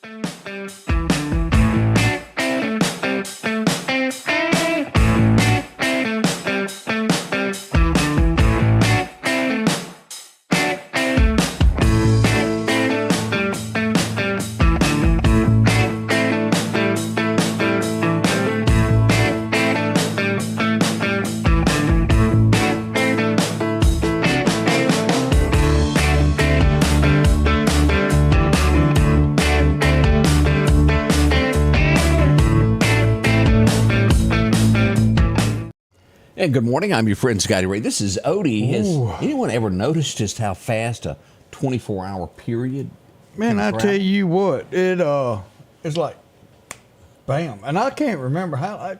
Hey, good morning. I'm your friend Scotty Ray. This is Odie. Has anyone ever noticed just how fast a 24-hour period? Man, I tell you what, it's like, bam. And I can't remember how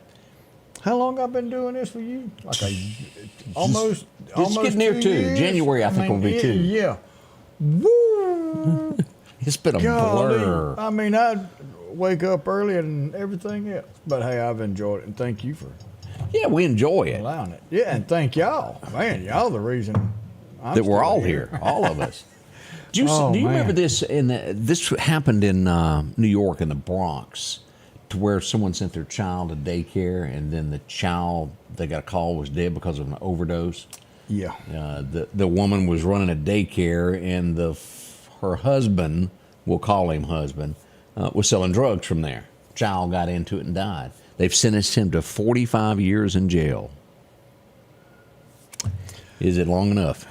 long I've been doing this for you. Like almost getting near 2 years. January, I think will be 2. Yeah. Woo! It's been a blur. I mean, I wake up early and everything else. But hey, I've enjoyed it, and thank you for. Yeah, we enjoy it. Allowing it. Yeah, and thank y'all. Man, y'all the reason that we're all here, all of us. Do you remember this? This happened in New York in the Bronx, to where someone sent their child to daycare, and then the child they got a call was dead because of an overdose. Yeah. The woman was running a daycare, and her husband, we'll call him husband, was selling drugs from there. Child got into it and died. They've sentenced him to 45 years in jail. Is it long enough?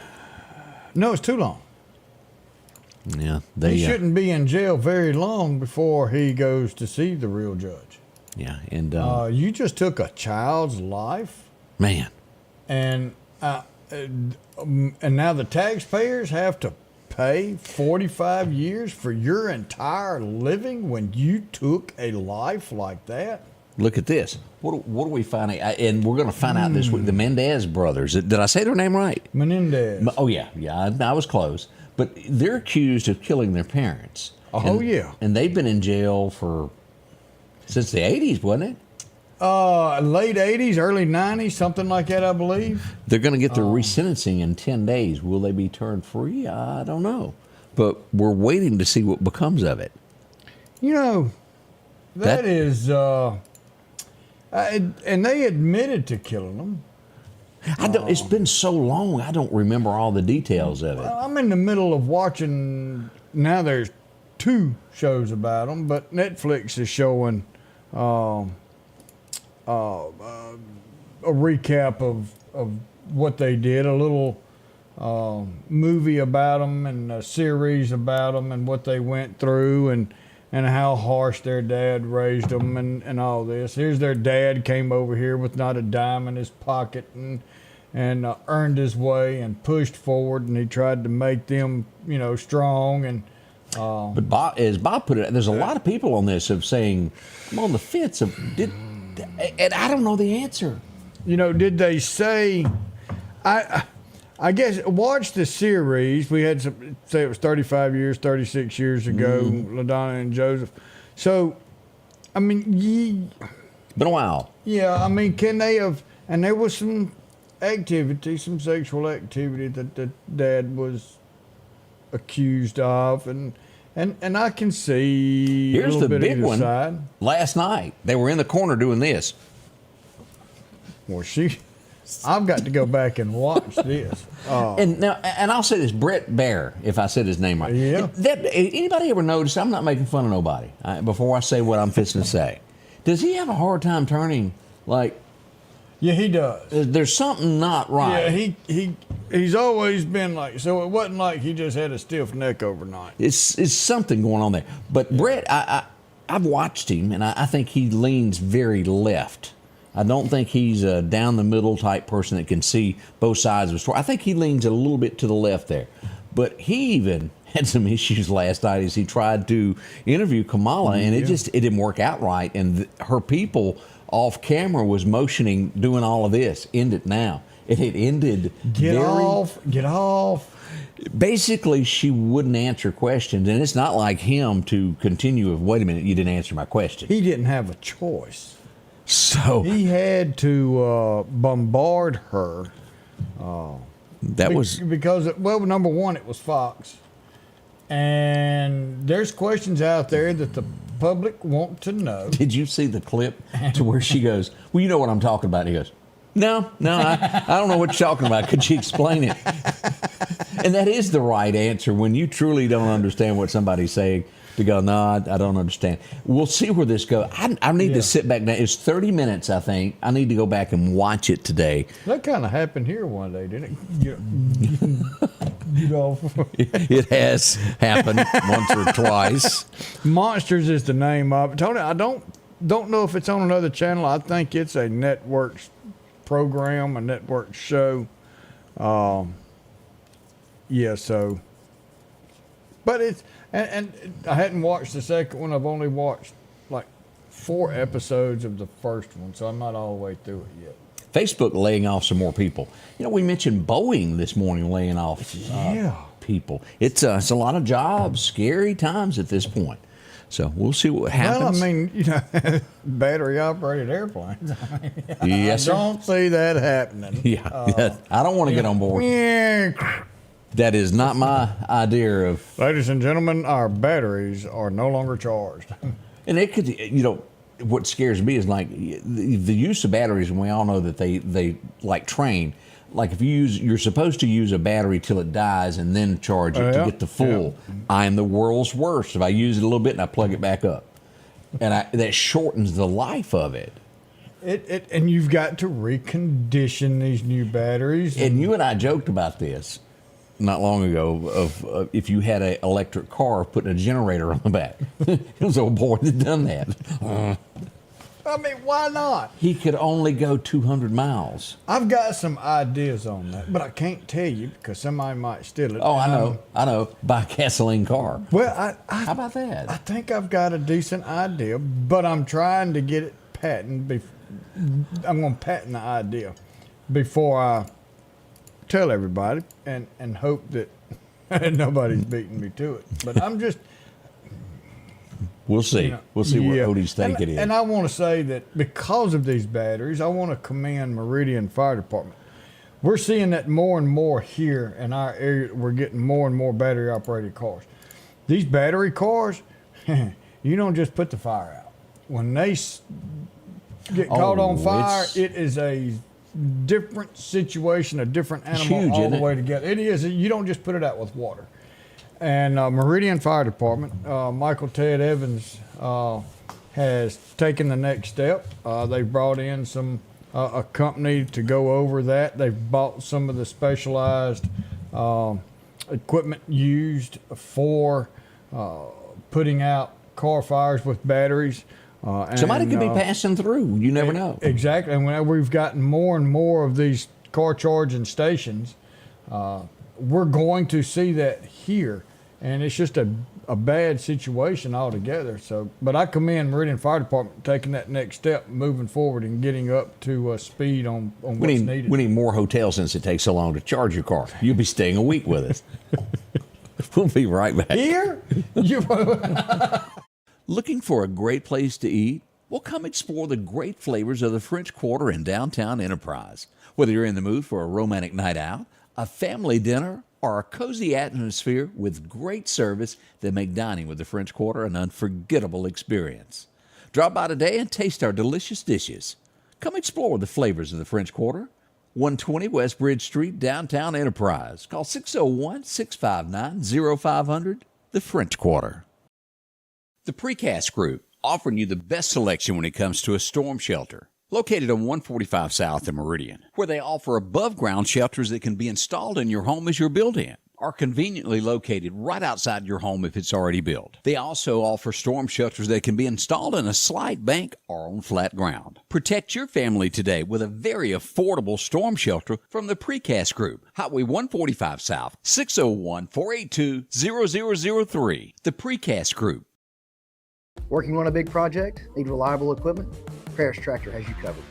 No, it's too long. Yeah, he shouldn't be in jail very long before he goes to see the real judge. Yeah, and you just took a child's life, man, and now the taxpayers have to pay 45 years for your entire living when you took a life like that. Look at this. What are we finding? And we're going to find out this week. The Mendez brothers. Did I say their name right? Menendez. Oh, yeah. I was close. But they're accused of killing their parents. Yeah. And they've been in jail since the 80s, wasn't it? Late 80s, early 90s, something like that, I believe. They're going to get their resentencing in 10 days. Will they be turned free? I don't know. But we're waiting to see what becomes of it. You know, that is... and they admitted to killing them. It's been so long, I don't remember all the details of it. Well, I'm in the middle of watching, now there's 2 shows about them, but Netflix is showing a recap of what they did, a little movie about them and a series about them and what they went through and how harsh their dad raised them and all this. Here's their dad came over here with not a dime in his pocket and earned his way and pushed forward, and he tried to make them, strong. And but as Bob put it, there's a lot of people on this of saying, I'm on the fence and I don't know the answer. Did they say, I guess, watch the series. We had say it was 35 years, 36 years ago, LaDonna and Joseph. So, I mean, been a while. Yeah, I mean, can they have, and there was some sexual activity that the dad was accused of, and I can see here's a little the bit big of either one. side. Last night, they were in the corner doing this. Well, I've got to go back and watch this. And I'll say this, Brett Baer, if I said his name right. Yeah. Anybody ever notice, I'm not making fun of nobody, before I say what I'm fixing to say. Does he have a hard time turning, like... Yeah, he does. There's something not right. Yeah, he's always been like, so it wasn't like he just had a stiff neck overnight. It's something going on there. But Brett, I've watched him, and I think he leans very left. I don't think he's a down-the-middle type person that can see both sides of the story. I think he leans a little bit to the left there. But he even had some issues last night as he tried to interview Kamala, and it didn't work out right. And her people off camera was motioning, doing all of this. End it now. It had ended. Get off. Basically, she wouldn't answer questions, and it's not like him to continue with, wait a minute, you didn't answer my question. He didn't have a choice. So he had to bombard her. That was because, well, number one, it was Fox. And there's questions out there that the public want to know. Did you see the clip to where she goes, well, you know what I'm talking about? And he goes, no, I don't know what you're talking about. Could you explain it? And that is the right answer when you truly don't understand what somebody's saying. To go, no, I don't understand. We'll see where this goes. I need to sit back now. It's 30 minutes, I think. I need to go back and watch it today. That kind of happened here one day, didn't it? You know, it has happened once or twice. Monsters is the name of it. Tony, I don't know if it's on another channel. I think it's a network program, a network show. So. But it's, and I hadn't watched the second one. I've only watched like 4 episodes of the first one, so I'm not all the way through it yet. Facebook laying off some more people. You know, we mentioned Boeing this morning laying off people. It's a lot of jobs, scary times at this point. So we'll see what happens. Well, I mean, you know, battery-operated airplanes. Yes, sir. I don't see that happening. Yeah, I don't want to get on board. That is not my idea of. Ladies and gentlemen, our batteries are no longer charged. And it could, you know, what scares me is like the use of batteries, and we all know that they like train. Like if you're supposed to use a battery till it dies and then charge it to get the full. I am the world's worst. If I use it a little bit and I plug it back up, and that shortens the life of it. And you've got to recondition these new batteries. And you and I joked about this not long ago of if you had an electric car, putting a generator on the back. It was old boy that done that. I mean, why not? He could only go 200 miles. I've got some ideas on that, but I can't tell you because somebody might steal it. Oh, I know. Buy a gasoline car. Well, how about that? I think I've got a decent idea, but I'm trying to get it patented. I'm going to patent the idea before I tell everybody and hope that nobody's beating me to it. But I'm just... We'll see. You know, we'll see where Odie's think it is. And I want to say that because of these batteries, I want to commend Meridian Fire Department. We're seeing that more and more here in our area. We're getting more and more battery-operated cars. These battery cars, you don't just put the fire out. When they get caught on fire, it is a different situation, a different animal huge, all the way together. It is. You don't just put it out with water. And Meridian Fire Department, Michael Ted Evans has taken the next step. They've brought in a company to go over that. They've bought some of the specialized equipment used for putting out car fires with batteries. Somebody could be passing through. You never know. Exactly. And whenever we've gotten more and more of these car charging stations, we're going to see that here. And it's just a bad situation altogether. So, but I commend Meridian Fire Department taking that next step, moving forward, and getting up to speed on what's needed. We need more hotels since it takes so long to charge your car. You'll be staying a week with us. We'll be right back. Here? Looking for a great place to eat? Well, come explore the great flavors of the French Quarter in downtown Enterprise. Whether you're in the mood for a romantic night out, a family dinner, or a cozy atmosphere with great service that make dining with the French Quarter an unforgettable experience. Drop by today and taste our delicious dishes. Come explore the flavors of the French Quarter. 120 West Bridge Street, downtown Enterprise. Call 601-659-0500, the French Quarter. The Precast Group, offering you the best selection when it comes to a storm shelter. Located on 145 South in Meridian, where they offer above-ground shelters that can be installed in your home as you're building it, are conveniently located right outside your home if it's already built. They also offer storm shelters that can be installed in a slight bank or on flat ground. Protect your family today with a very affordable storm shelter from the Precast Group. Highway 145 South, 601-482-0003. The Precast Group. Working on a big project? Need reliable equipment? Paris Tractor has you covered.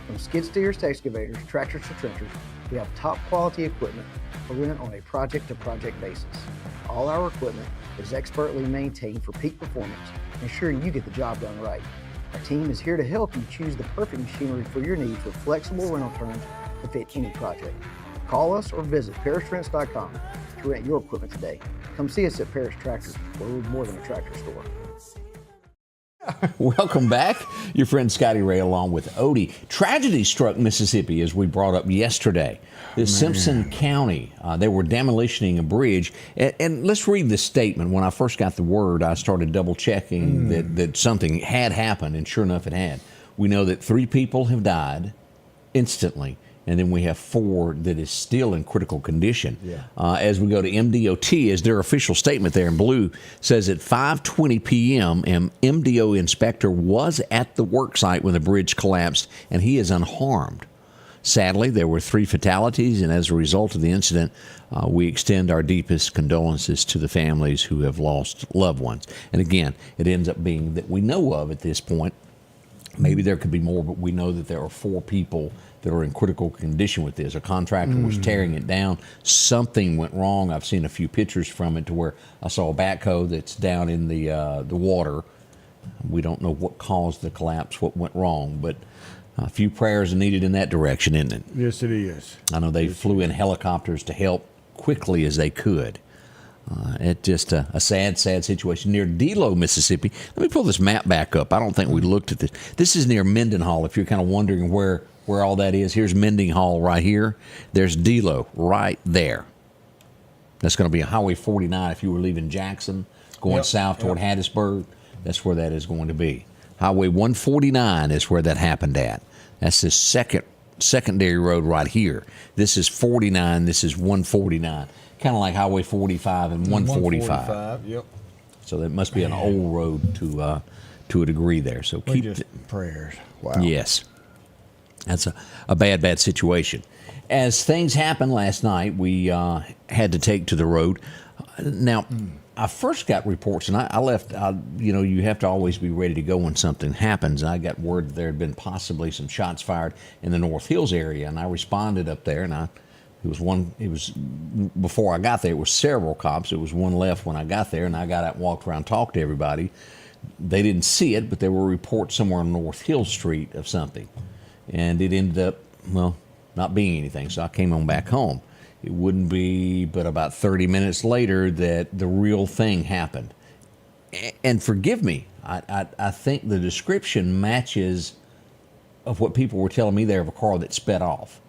From skid steers to excavators, tractors to trenchers, we have top quality equipment for rent on a project-to-project basis. All our equipment is expertly maintained for peak performance, ensuring you get the job done right. Our team is here to help you choose the perfect machinery for your needs with flexible rental terms to fit any project. Call us or visit ParisRents.com to rent your equipment today. Come see us at Paris Tractor, where we're more than a tractor store. Welcome back. Your friend Scotty Ray along with Odie. Tragedy struck Mississippi, as we brought up yesterday. The Simpson County, they were demolishing a bridge. And let's read the statement. When I first got the word, I started double checking that something had happened, and sure enough it had. We know that 3 people have died instantly, and then we have 4 that is still in critical condition. Yeah. As we go to MDOT, as their official statement there in blue says at 5:20 p.m., an MDO inspector was at the work site when the bridge collapsed, and he is unharmed. Sadly, there were 3 fatalities, and as a result of the incident, we extend our deepest condolences to the families who have lost loved ones. And again, it ends up being that we know of at this point. Maybe there could be more, but we know that there are 4 people that are in critical condition with this. A contractor was tearing it down. Something went wrong. I've seen a few pictures from it to where I saw a backhoe that's down in the water. We don't know what caused the collapse, what went wrong, but a few prayers are needed in that direction, isn't it? Yes, it is. I know they flew in helicopters to help quickly as they could. It's just a sad, sad situation near Delo, Mississippi. Let me pull this map back up. I don't think we looked at this. This is near Mendenhall, if you're kind of wondering where all that is. Here's Mendenhall right here. There's Delo right there. That's going to be a Highway 49 if you were leaving Jackson, going south toward Hattiesburg. That's where that is going to be. Highway 149 is where that happened at. That's the secondary road right here. This is 49. This is 149. Kind of like Highway 45 and 145. Yep. So that must be an old road to a degree there. So We keep prayers. Wow. Yes. That's a bad, bad situation. As things happened last night, we had to take to the road. Now, I first got reports, and I left, you have to always be ready to go when something happens. I got word that there had been possibly some shots fired in the North Hills area, and I responded up there, and it was before I got there, it was several cops. It was one left when I got there, and I got out and walked around, talked to everybody. They didn't see it, but there were reports somewhere on North Hill Street of something. And it ended up, not being anything, so I came on back home. It wouldn't be but about 30 minutes later that the real thing happened. And forgive me, I think the description matches of what people were telling me there of a car that sped off.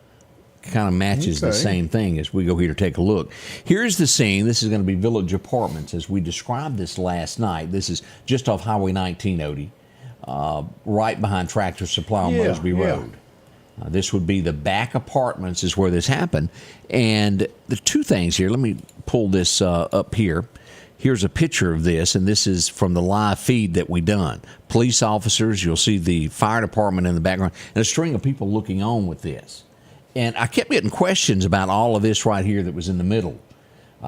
Kind of matches the same thing as we go here to take a look. Here's the scene. This is going to be Village Apartments as we described this last night. This is just off Highway 19, Odie, right behind Tractor Supply on Mosby Road. This would be the back apartments is where this happened. And the 2 things here, let me pull this up here. Here's a picture of this, and this is from the live feed that we done. Police officers, you'll see the fire department in the background, and a string of people looking on with this. And I kept getting questions about all of this right here that was in the middle.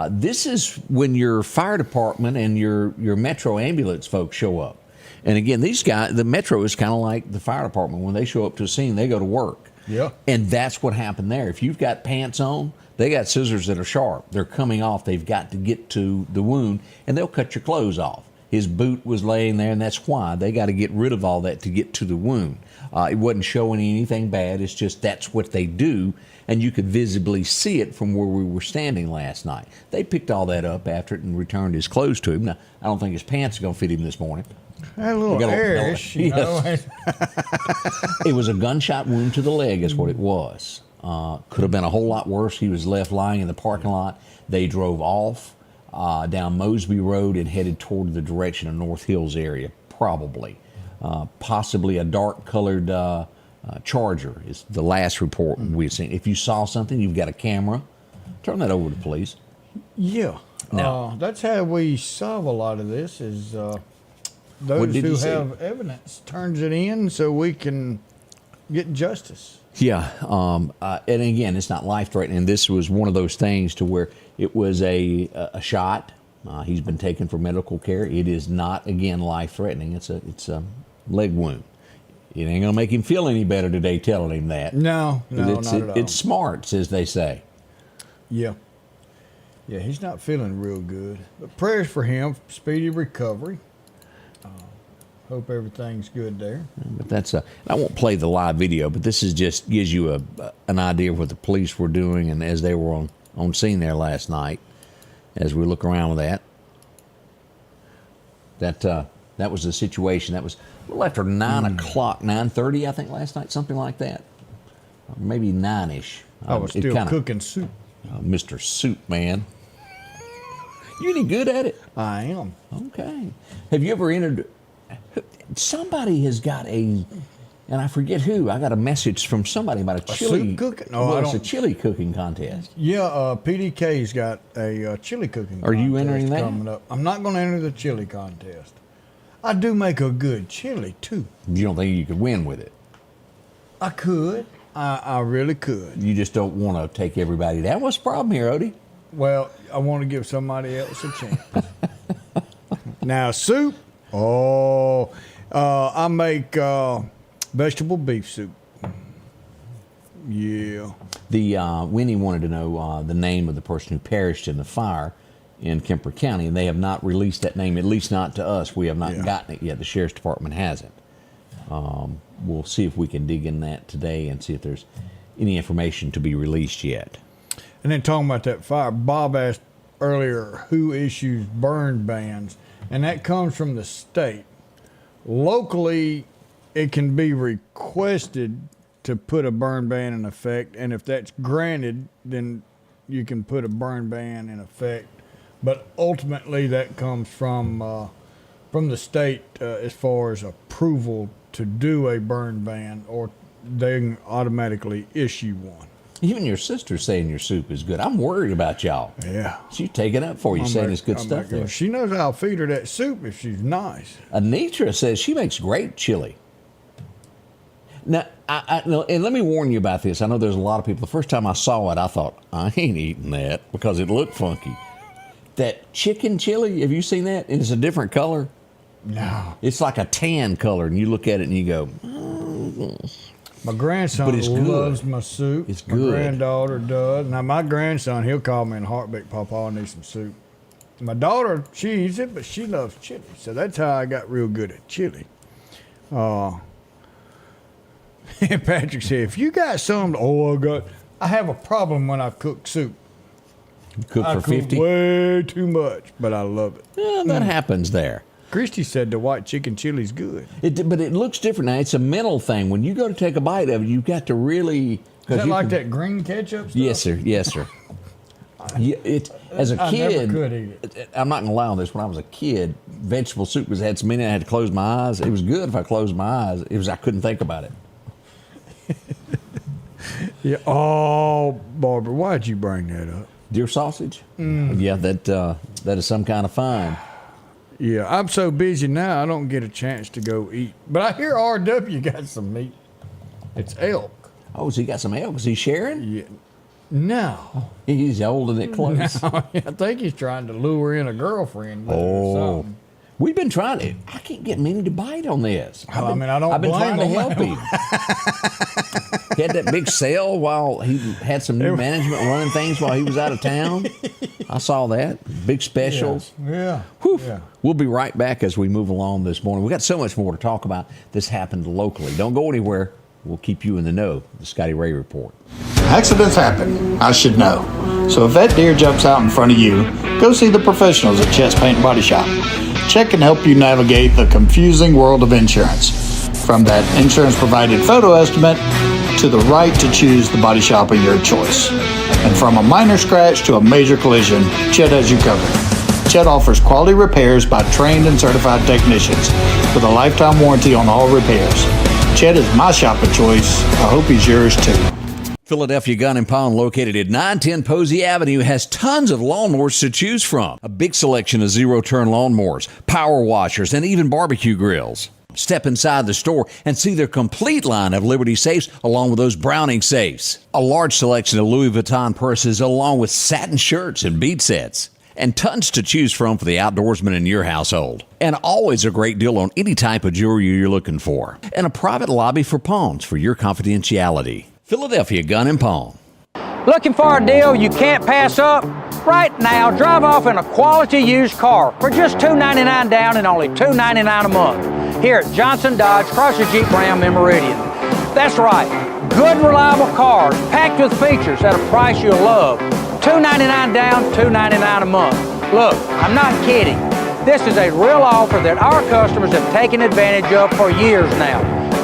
This is when your fire department and your Metro ambulance folks show up. And again, these guys, the Metro is kind of like the fire department. When they show up to a scene, they go to work. Yeah. And that's what happened there. If you've got pants on, they got scissors that are sharp. They're coming off. They've got to get to the wound, and they'll cut your clothes off. His boot was laying there, and that's why they got to get rid of all that to get to the wound. It wasn't showing anything bad. It's just that's what they do, and you could visibly see it from where we were standing last night. They picked all that up after it and returned his clothes to him. Now, I don't think his pants are going to fit him this morning. Had a little airish, you know. It was a gunshot wound to the leg is what it was. Could have been a whole lot worse. He was left lying in the parking lot. They drove off down Mosby Road and headed toward the direction of North Hills area, probably. Possibly a dark-colored Charger is the last report we've seen. If you saw something, you've got a camera, turn that over to police. Yeah. Now, that's how we solve a lot of this is those who have evidence turns it in so we can get justice. Yeah, and again, it's not life-threatening. This was one of those things to where it was a shot. He's been taken for medical care. It is not, again, life-threatening. It's a leg wound. It ain't gonna make him feel any better today telling him that. No, not at all. It's smarts, as they say. Yeah. Yeah, he's not feeling real good. But prayers for him, speedy recovery. Hope everything's good there. But I won't play the live video, but this is just gives you an idea of what the police were doing and as they were on scene there last night. as we look around with that. That was the situation. That was a little after 9 o'clock, 9:30, I think, last night, something like that. Maybe 9-ish. I was still cooking soup. Mr. Soup Man. You any good at it? I am. Okay. Have you ever entered? Somebody has got and I forget who. I got a message from somebody about a chili soup cooking. No, well, I it's don't. a chili cooking contest. Yeah, PDK's got a chili cooking. Are you contest entering that? coming up? I'm not going to enter the chili contest. I do make a good chili too. You don't think you could win with it? I could. I really could. You just don't want to take everybody down. What's the problem here, Odie? Well, I want to give somebody else a chance. Now, soup. Oh, I make vegetable beef soup. Yeah. The Winnie wanted to know the name of the person who perished in the fire in Kemper County, and they have not released that name, at least not to us. We have not gotten it yet. The sheriff's department hasn't. We'll see if we can dig in that today and see if there's any information to be released yet. And then talking about that fire, Bob asked earlier who issues burn bans, and that comes from the state. Locally, it can be requested to put a burn ban in effect, and if that's granted, then you can put a burn ban in effect. But ultimately, that comes from the state as far as approval to do a burn ban, or they can automatically issue one. Even your sister's saying your soup is good. I'm worried about y'all. Yeah. She's taking up for you, saying it's good stuff there. She knows I'll feed her that soup if she's nice. Anitra says she makes great chili. Now, and let me warn you about this. I know there's a lot of people. The first time I saw it, I thought, I ain't eating that because it looked funky. That chicken chili, have you seen that? And it's a different color. No. It's like a tan color, and you look at it and you go, My grandson But it's good. loves my soup. It's My good. granddaughter does. Now, my grandson, he'll call me in a heartbeat, Papa, I need some soup. My daughter, she eats it, but she loves chili. So that's how I got real good at chili. And Patrick said, if you got some, I have a problem when I cook soup. cook I for cook 50. way too much, but I love it. Yeah, that happens there. Christy said the white chicken chili's good. But it looks different now. It's a mental thing. When you go to take a bite of it, you've got to really. Is that like that green ketchup stuff? Yes, sir. Yes, sir. As a I kid, never could eat it. I'm not going to lie on this. When I was a kid, vegetable soup had so many I had to close my eyes. It was good if I closed my eyes. I couldn't think about it. Yeah. Oh, Barbara, why'd you bring that up? Deer sausage? Yeah, that is some kind of fine. Yeah, I'm so busy now I don't get a chance to go eat. But I hear RW got some meat. It's elk. Oh, so he got some elk? Is he sharing? Yeah. No. He's holding it close. I think he's trying to lure in a girlfriend with it or something. We've been trying to. I can't get Minnie to bite on this. I don't I've been blame trying to him. help him. He had that big sale while he had some new management running things while he was out of town. I saw that. Big specials. Yeah. Whew. Yeah. We'll be right back as we move along this morning. We've got so much more to talk about. This happened locally. Don't go anywhere. We'll keep you in the know. The Scotty Ray Report. Accidents happen. I should know. So if that deer jumps out in front of you, go see the professionals at Chest Paint and Body Shop. Chet can help you navigate the confusing world of insurance. From that insurance-provided photo estimate to the right to choose the body shop of your choice. And from a minor scratch to a major collision, Chet has you covered. Chet offers quality repairs by trained and certified technicians with a lifetime warranty on all repairs. Chet is my shop of choice. I hope he's yours too. Philadelphia Gun and Pawn, located at 910 Posey Avenue, has tons of lawnmowers to choose from. A big selection of zero-turn lawnmowers, power washers, and even barbecue grills. Step inside the store and see their complete line of Liberty safes along with those Browning safes. A large selection of Louis Vuitton purses along with satin shirts and bead sets. And tons to choose from for the outdoorsman in your household. And always a great deal on any type of jewelry you're looking for. And a private lobby for pawns for your confidentiality. Philadelphia Gun and Pawn. Looking for a deal you can't pass up? Right now, drive off in a quality used car for just $299 down and only $299 a month here at Johnson Dodge Chrysler Jeep Ram in Meridian. That's right, good reliable cars packed with features at a price you'll love. $2.99 down, $2.99 a month. Look, I'm not kidding. This is a real offer that our customers have taken advantage of for years now.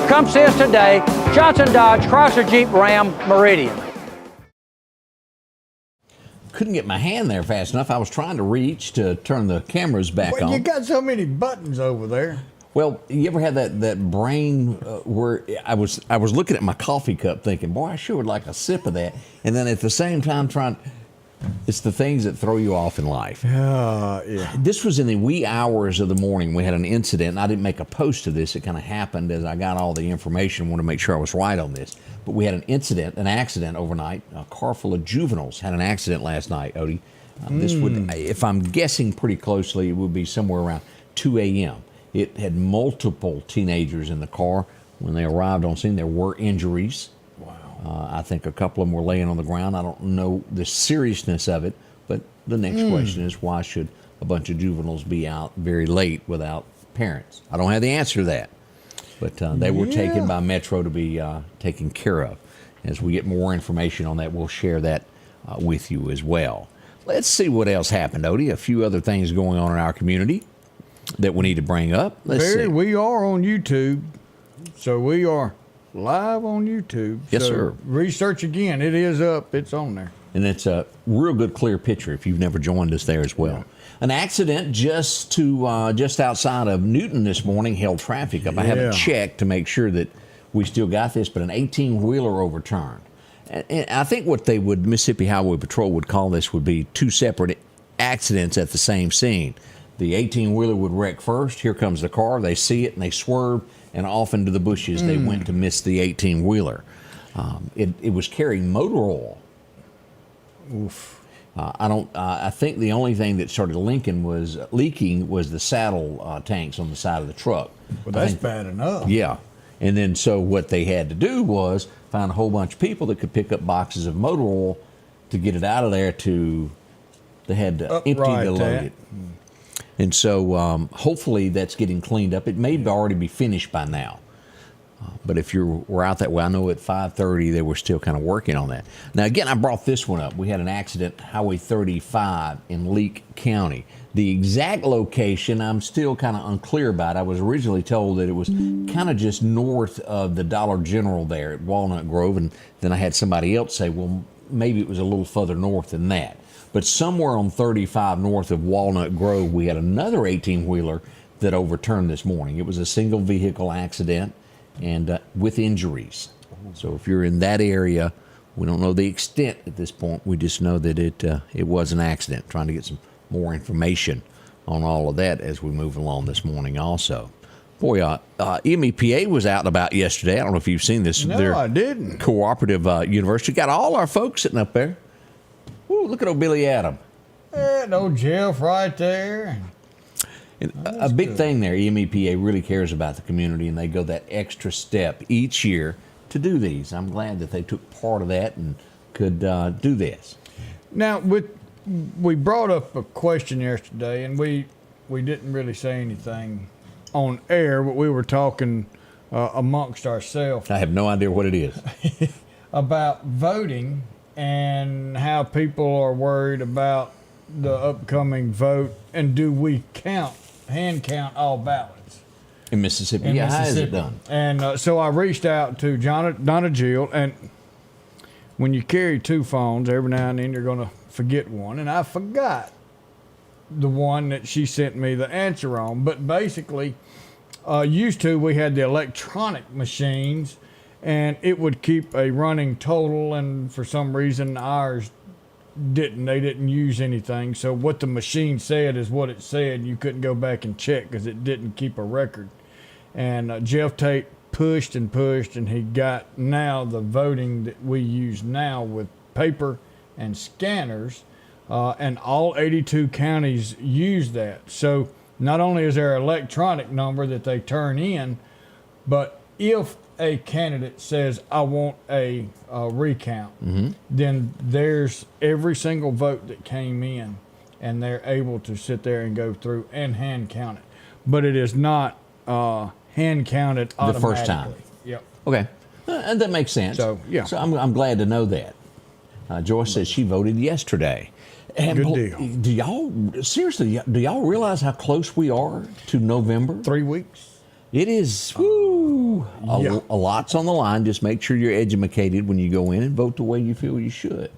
Come see us today, Johnson Dodge Chrysler Jeep Ram Meridian. Couldn't get my hand there fast enough. I was trying to reach to turn the cameras back Well, on. you got so many buttons over there. Well, you ever had that brain where I was looking at my coffee cup thinking, boy, I sure would like a sip of that. And then at the same time it's the things that throw you off in life. Yeah. This was in the wee hours of the morning. We had an incident, and I didn't make a post of this. It kind of happened as I got all the information. I wanted to make sure I was right on this. But we had an accident overnight. A car full of juveniles had an accident last night, Odie. This would, if I'm guessing pretty closely, it would be somewhere around 2 a.m. It had multiple teenagers in the car. When they arrived on scene, there were injuries. Wow. I think a couple of them were laying on the ground. I don't know the seriousness of it, but the next question is, why should a bunch of juveniles be out very late without parents? I don't have the answer to that, but they were taken by Metro to be taken care of. As we get more information on that, we'll share that with you as well. Let's see what else happened, Odie. A few other things going on in our community that we need to bring up. Let's see. We are on YouTube, so we are live on YouTube. Yes, so sir. Research again. It is up. It's on there. And it's a real good, clear picture if you've never joined us there as well. An accident just outside of Newton this morning held traffic up. I haven't checked to make sure that we still got this, but an 18-wheeler overturned. And I think what Mississippi Highway Patrol would call this would be two separate accidents at the same scene. The 18-wheeler would wreck first. Here comes the car. They see it, and they swerve, and off into the bushes they went to miss the 18-wheeler. It was carrying motor oil. Oof. I think the only thing that started leaking was the saddle tanks on the side of the truck. Well, that's bad enough. Yeah. And then so what they had to do was find a whole bunch of people that could pick up boxes of motor oil to get it out of there they had to empty to load it. And so hopefully that's getting cleaned up. It may already be finished by now. But if we're out that way, I know at 5:30 they were still kind of working on that. Now, again, I brought this one up. We had an accident, Highway 35 in Leake County. The exact location, I'm still kind of unclear about. I was originally told that it was kind of just north of the Dollar General there at Walnut Grove, and then I had somebody else say, well, maybe it was a little further north than that. But somewhere on 35 north of Walnut Grove, we had another 18-wheeler that overturned this morning. It was a single vehicle accident and with injuries. So if you're in that area, we don't know the extent at this point. We just know that it was an accident. Trying to get some more information on all of that as we move along this morning also. Boy, MEPA was out and about yesterday. I don't know if you've seen this. No, I didn't. Cooperative University. Got all our folks sitting up there. Ooh, look at old Billy Adam. And old Jeff right there. And a big thing there, MEPA really cares about the community, and they go that extra step each year to do these. I'm glad that they took part of that and could do this. Now, we brought up a question yesterday, and we didn't really say anything on air, but we were talking amongst ourselves. I have no idea what it is. About voting and how people are worried about the upcoming vote, and do we hand count all ballots In Mississippi, in yeah, how is it Mississippi? done? And so I reached out to Donna Jill, and when you carry two phones, every now and then you're going to forget one, and I forgot the one that she sent me the answer on. But basically, used to, we had the electronic machines, and it would keep a running total, and for some reason ours didn't. They didn't use anything. So what the machine said is what it said. You couldn't go back and check because it didn't keep a record. And Jeff Tate pushed and pushed, and he got now the voting that we use now with paper and scanners, and all 82 counties use that. So not only is there an electronic number that they turn in, but if a candidate says, I want a recount, then there's every single vote that came in, and they're able to sit there and go through and hand count it. But it is not hand counted automatically. The first time. Yep. Okay, and that makes sense. So, yeah. So I'm glad to know that. Joyce says she voted yesterday. And Good deal. Do y'all realize how close we are to November? 3 weeks. It is, Yeah. a lot's on the line. Just make sure you're educated when you go in and vote the way you feel you should.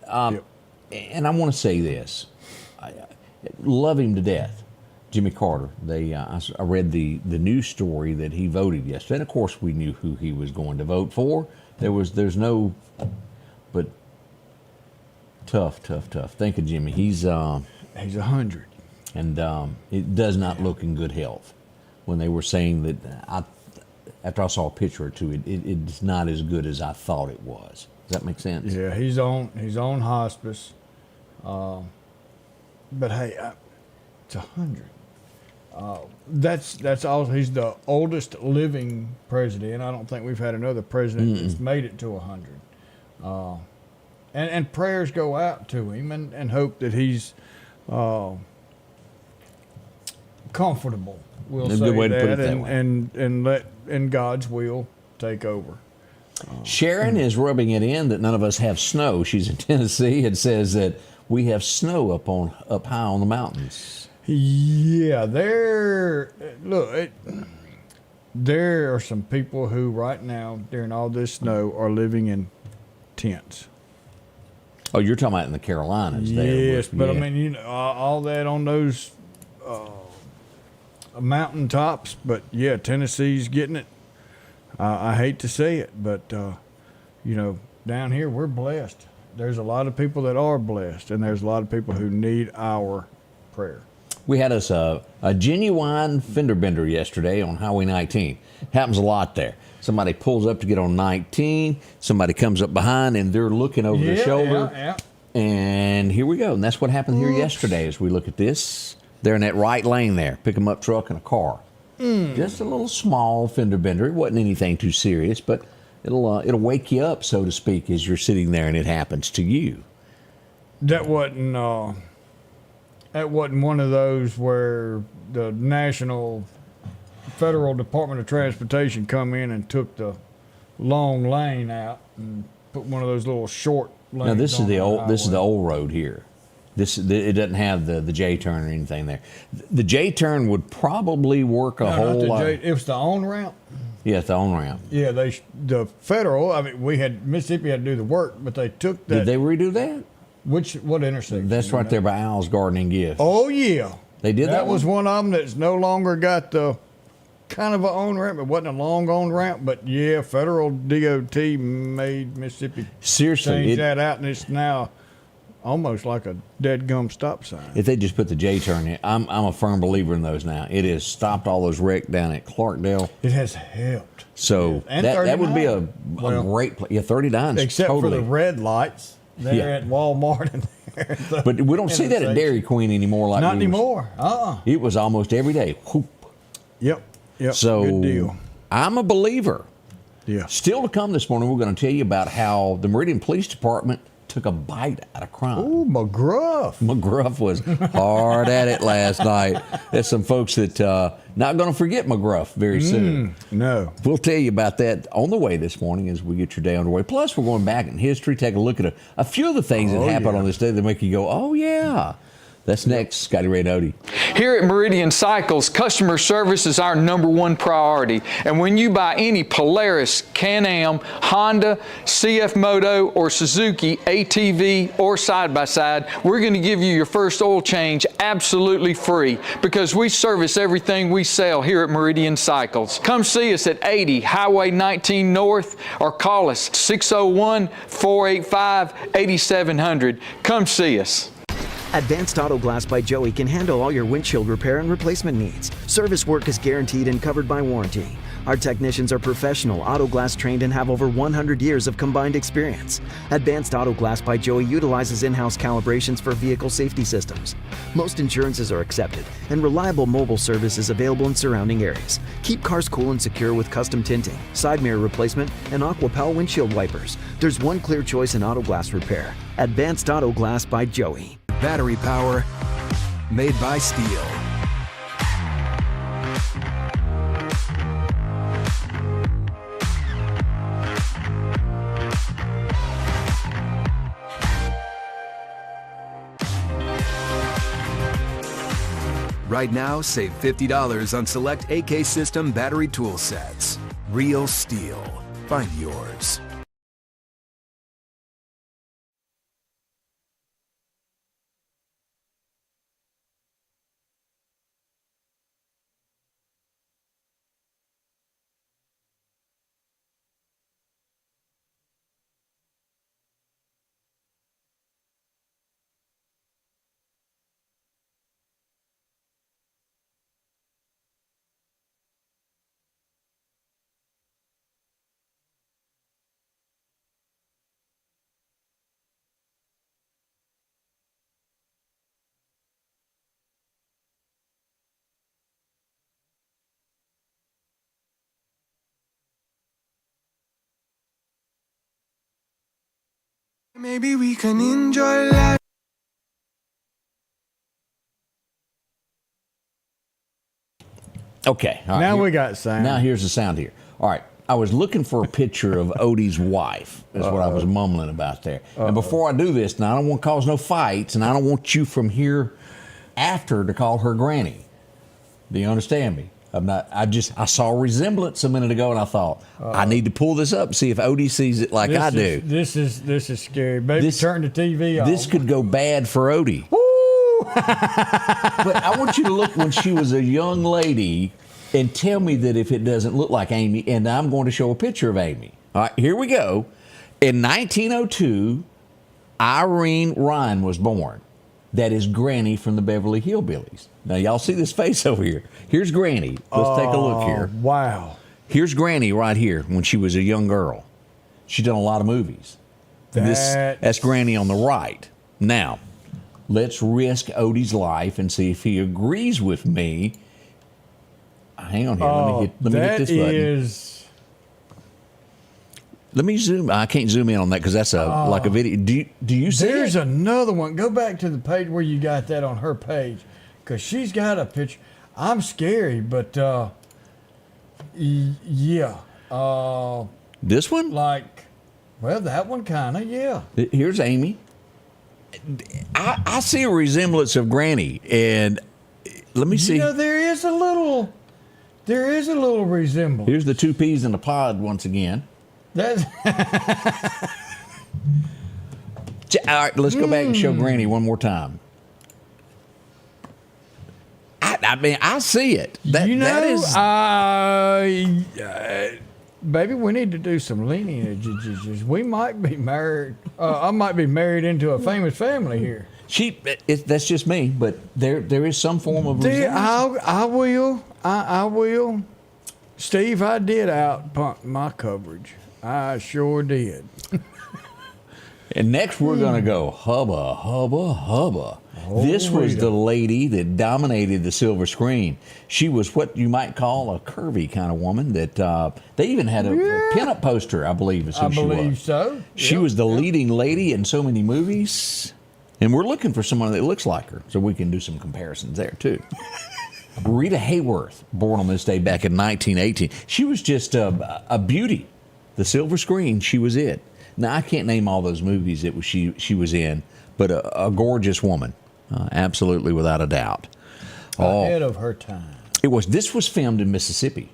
Yep. And I want to say this. I love him to death, Jimmy Carter. I read the news story that he voted yesterday. And of course, we knew who he was going to vote for. There's no, but tough. Think of Jimmy. He's 100. and it does not look in good health. When they were saying that, after I saw a picture or two, it's not as good as I thought it was. Does that make sense? Yeah, he's on hospice. But hey, it's 100. That's all. He's the oldest living president. I don't think we've had another president that's made it to 100. And prayers go out to him and hope that he's comfortable. We'll That's a say good way to put it that, that way. and let God's will take over. Sharon is rubbing it in that none of us have snow. She's in Tennessee and says that we have snow up high on the mountains. Yeah, there are some people who right now during all this snow are living in tents. Oh, you're talking about in the Carolinas there. Yes, but yeah. I mean, all that on those mountain tops. But yeah, Tennessee's getting it. I hate to say it, but down here we're blessed. There's a lot of people that are blessed, and there's a lot of people who need our prayer. We had us a genuine fender bender yesterday on Highway 19. Happens a lot there. Somebody pulls up to get on 19. Somebody comes up behind, and they're looking over their shoulder. Yeah. And here we go. And that's what happened here yesterday as we look at this. They're in that right lane there. Pick 'em up truck and a car. Just a little small fender bender. It wasn't anything too serious, but it'll wake you up, so to speak, as you're sitting there and it happens to you. That wasn't one of those where the Federal Department of Transportation come in and took the long lane out and put one of those little short lanes. Now this is the old. This is the highway. old road here. It doesn't have the J turn or anything there. The J turn would probably work a No, whole not the lot. It was the on ramp. Yeah, it's the on ramp. Yeah, the federal. I mean, Mississippi had to do the work, but they took that. Did they redo that? What intersection? That's right there by Al's Garden and Gift. Oh yeah, They did that. That was one of them that's no longer got the kind of a on ramp. It wasn't a long on ramp, but yeah, federal DOT made Mississippi Seriously, change that out, and it's now almost like a dead gum stop sign. If they just put the J turn in, I'm a firm believer in those now. It has stopped all those wrecks down at Clarkdale. It has helped. So And that would be a 39. great place. Yeah, 39 Except totally. for the red lights there Yeah. at Walmart and there. At the But we don't see that at intersection. Dairy Queen anymore. Like Not we was- anymore. It was almost every day. Whoop. Yep. So good deal. I'm a believer. Yeah. Still to come this morning, we're going to tell you about how the Meridian Police Department took a bite out of crime. Ooh, McGruff. McGruff was hard at it last night. There's some folks that not going to forget McGruff very soon. No. We'll tell you about that on the way this morning as we get your day underway. Plus, we're going back in history, take a look at a few of the things that happened on this day that make you go, oh, yeah. That's next. Scotty Ray Report. Here at Meridian Cycles, customer service is our #1 priority. And when you buy any Polaris, Can-Am, Honda, CF Moto, or Suzuki ATV or side-by-side, we're going to give you your first oil change absolutely free because we service everything we sell here at Meridian Cycles. Come see us at 80 Highway 19 North or call us 601-485-8700. Come see us. Advanced Auto Glass by Joey can handle all your windshield repair and replacement needs. Service work is guaranteed and covered by warranty. Our technicians are professional, auto glass trained, and have over 100 years of combined experience. Advanced Auto Glass by Joey utilizes in-house calibrations for vehicle safety systems. Most insurances are accepted, and reliable mobile service is available in surrounding areas. Keep cars cool and secure with custom tinting, side mirror replacement, and AquaPal windshield wipers. There's one clear choice in auto glass repair. Advanced Auto Glass by Joey. Battery power made by steel. Right now, save $50 on select AK system battery tool sets. Real STIHL. Find yours. Maybe we can enjoy life. Okay. All right, Now here- we got sound. Now here's the sound here. All right. I was looking for a picture of Odie's wife. That's what I was mumbling about there. And before I do this, now I don't want to cause no fights, and I don't want you from here after to call her granny. Do you understand me? I saw a resemblance a minute ago, and I thought, I need to pull this up and see if Odie sees it like I do. This is scary. Baby, turn the TV off. This could go bad for Odie. But I want you to look when she was a young lady and tell me that if it doesn't look like Amy, and I'm going to show a picture of Amy. All right, here we go. In 1902, Irene Ryan was born. That is Granny from the Beverly Hillbillies. Now, y'all see this face over here. Here's Granny. Let's take a look here. Wow. Here's Granny right here when she was a young girl. She's done a lot of movies. That's Granny on the right. Now, let's risk Odie's life and see if he agrees with me. Hang on here. Let me hit this button. Let me zoom. I can't zoom in on that because that's like a video. Do you see There's it? another one. Go back to the page where you got that on her page, because she's got a picture. I'm scary, but yeah. This one? Well, that one kind of, yeah. Here's Amy. I see a resemblance of Granny, and let me see. You know, there is a little resemblance. Here's the two peas in the pod once again. That's All right, let's go back and show Granny one more time. I mean, I see it. That is. Baby, we need to do some lineages. We might be married. I might be married into a famous family here. That's just me, but there is some form of resemblance. I will. Steve, I did out-punt my coverage. I sure did. And next we're going to go hubba, hubba, hubba. This was the lady that dominated the silver screen. She was what you might call a curvy kind of woman that they even had a pinup poster, I believe is who she was. I believe so. She was the leading lady in so many movies. And we're looking for someone that looks like her so we can do some comparisons there too. Rita Hayworth, born on this day back in 1918. She was just a beauty. The silver screen, she was it. Now, I can't name all those movies that she was in, but a gorgeous woman, absolutely without a doubt. Ahead of her time. This was filmed in Mississippi.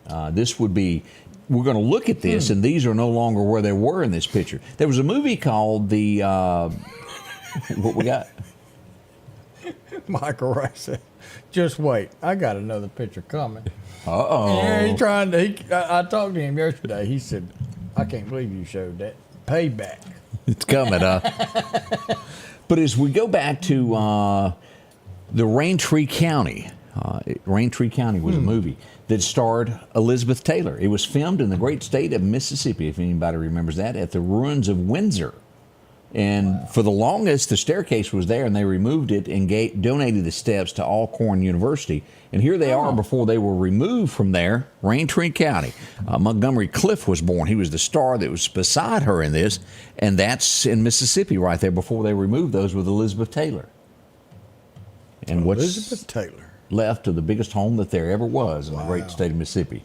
We're going to look at this, and these are no longer where they were in this picture. There was a movie called what we got? Michael Rice said, just wait. I got another picture coming. Uh-oh. Yeah, he's trying to. I talked to him yesterday. He said, I can't believe you showed that. Payback. It's coming, huh? But as we go back to the Raintree County, Raintree County was a movie that starred Elizabeth Taylor. It was filmed in the great state of Mississippi, if anybody remembers that, at the ruins of Windsor. And for the longest, the staircase was there, and they removed it and donated the steps to Alcorn University. And here they are before they were removed from there, Raintree County. Montgomery Clift was born. He was the star that was beside her in this, and that's in Mississippi right there before they removed those with Elizabeth Taylor. And Elizabeth Taylor. Left of the biggest home that there ever was in the great state of Mississippi.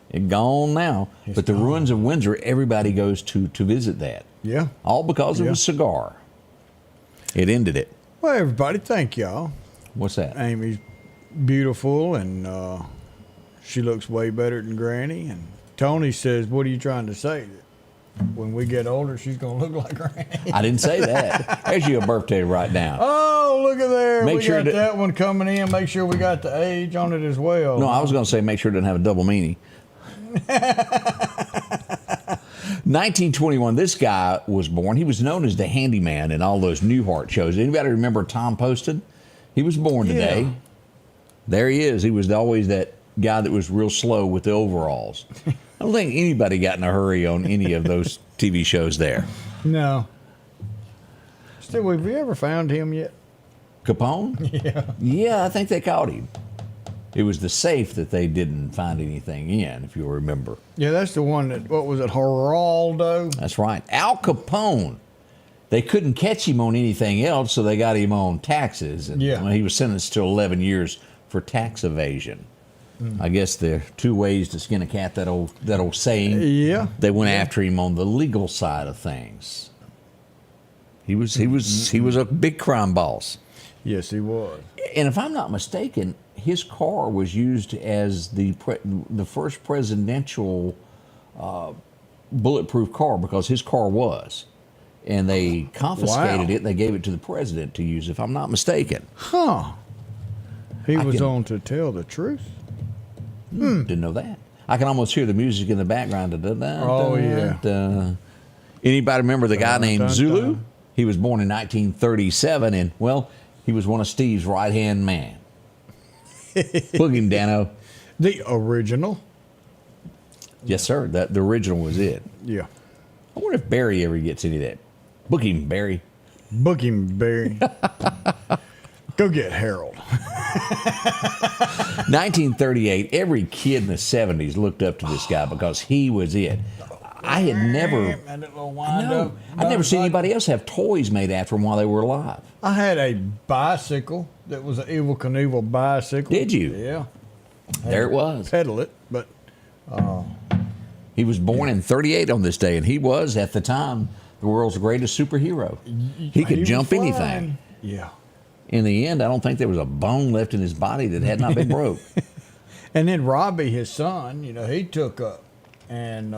It's gone now, but the ruins of Windsor, everybody goes to visit that. Yeah. All because of a cigar. It ended it. Well, everybody, thank y'all. What's that? Amy's beautiful, and she looks way better than Granny. And Tony says, "What are you trying to say? When we get older, she's going to look like Granny?" I didn't say that. There's your birthday right now. Oh, look at there. Make we sure got that one coming in. Make sure we got the age on it as well. No, I was going to say make sure it doesn't have a double meaning. 1921, this guy was born. He was known as the handyman in all those Newhart shows. Anybody remember Tom Poston? He was born today. Yeah. There he is. He was always that guy that was real slow with the overalls. I don't think anybody got in a hurry on any of those TV shows there. No. Still, have you ever found him yet? Capone? Yeah. Yeah, I think they caught him. It was the safe that they didn't find anything in, if you'll remember. Yeah, that's the one that, what was it, Geraldo? That's right. Al Capone. They couldn't catch him on anything else, so they got him on taxes. And Yeah. he was sentenced to 11 years for tax evasion. I guess there are two ways to skin a cat, that old saying. Yeah. They went after him on the legal side of things. He was a big crime boss. Yes, he was. And if I'm not mistaken, his car was used as the first presidential bulletproof car, because his car was. And they confiscated it. They gave it to the president to use, if I'm not mistaken. Huh. He was on to tell the truth. Didn't know that. I can almost hear the music in the background. Oh, yeah. Anybody remember the guy named dun, Zulu? dun. He was born in 1937, and, well, he was one of Steve's right-hand man. Look him, Dano. The original. Yes, sir. The original was it. Yeah. I wonder if Barry ever gets any of that. Book him, Barry. Book him, Barry. Go get Harold. 1938, every kid in the 70s looked up to this guy because he was it. I had never... That little wind No, up. I'd never seen anybody else have toys made after them while they were alive. I had a bicycle that was an Evel Knievel bicycle. Did you? Yeah. There it was. Pedal it, but He was born in 38 on this day, and he was, at the time, the world's greatest superhero. He could was jump flying. anything. Yeah. In the end, I don't think there was a bone left in his body that had not been broke. And then Robbie, his son, he took up and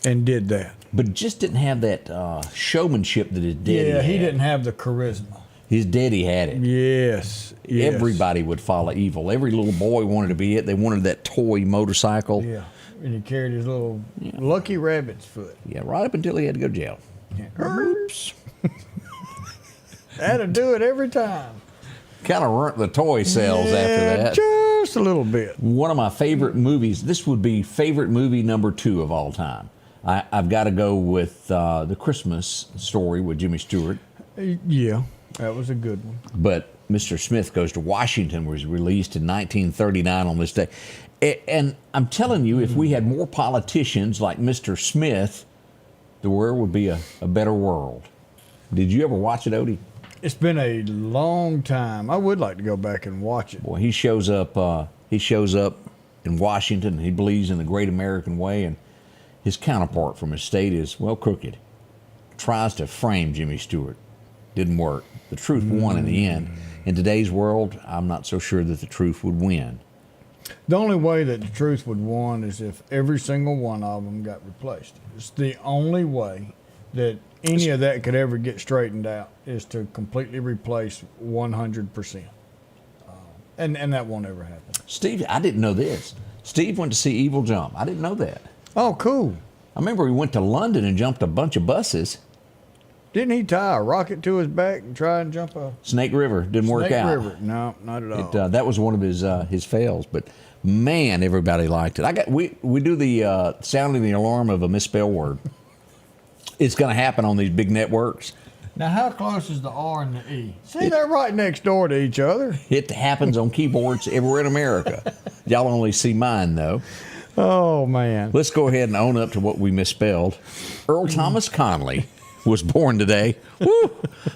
did that. But just didn't have that showmanship that his daddy Yeah, had. he didn't have the charisma. His daddy had it. Yes. Everybody would follow evil. Every little boy wanted to be it. They wanted that toy motorcycle. Yeah. And he carried his little lucky rabbit's foot. Yeah, right up until he had to go to jail. Oops. That'd do it every time. Kind of ruined the toy sales after that. Just a little bit. One of my favorite movies, this would be favorite movie number 2 of all time. I've got to go with The Christmas Story with Jimmy Stewart. Yeah, that was a good one. But Mr. Smith Goes to Washington was released in 1939 on this day. And I'm telling you, if we had more politicians like Mr. Smith, the world would be a better world. Did you ever watch it, Odie? It's been a long time. I would like to go back and watch it. Boy, he shows up in Washington. He believes in the great American way, and his counterpart from his state is, well, crooked. Tries to frame Jimmy Stewart. Didn't work. The truth won in the end. In today's world, I'm not so sure that the truth would win. The only way that the truth would win is if every single one of them got replaced. It's the only way that any of that could ever get straightened out, is to completely replace 100%. And that won't ever happen. Steve, I didn't know this. Steve went to see Evil Jump. I didn't know that. Oh, cool. I remember he went to London and jumped a bunch of buses. Didn't he tie a rocket to his back and try and jump a Snake River didn't work Snake out. River? No, not at all. That was one of his fails, but man, everybody liked it. We do the sounding the alarm of a misspelled word. It's going to happen on these big networks. Now, how close is the R and the E? See, they're right next door to each other. It happens on keyboards everywhere in America. Y'all only see mine, though. Oh, man. Let's go ahead and own up to what we misspelled. Earl Thomas Conley was born today. Woo!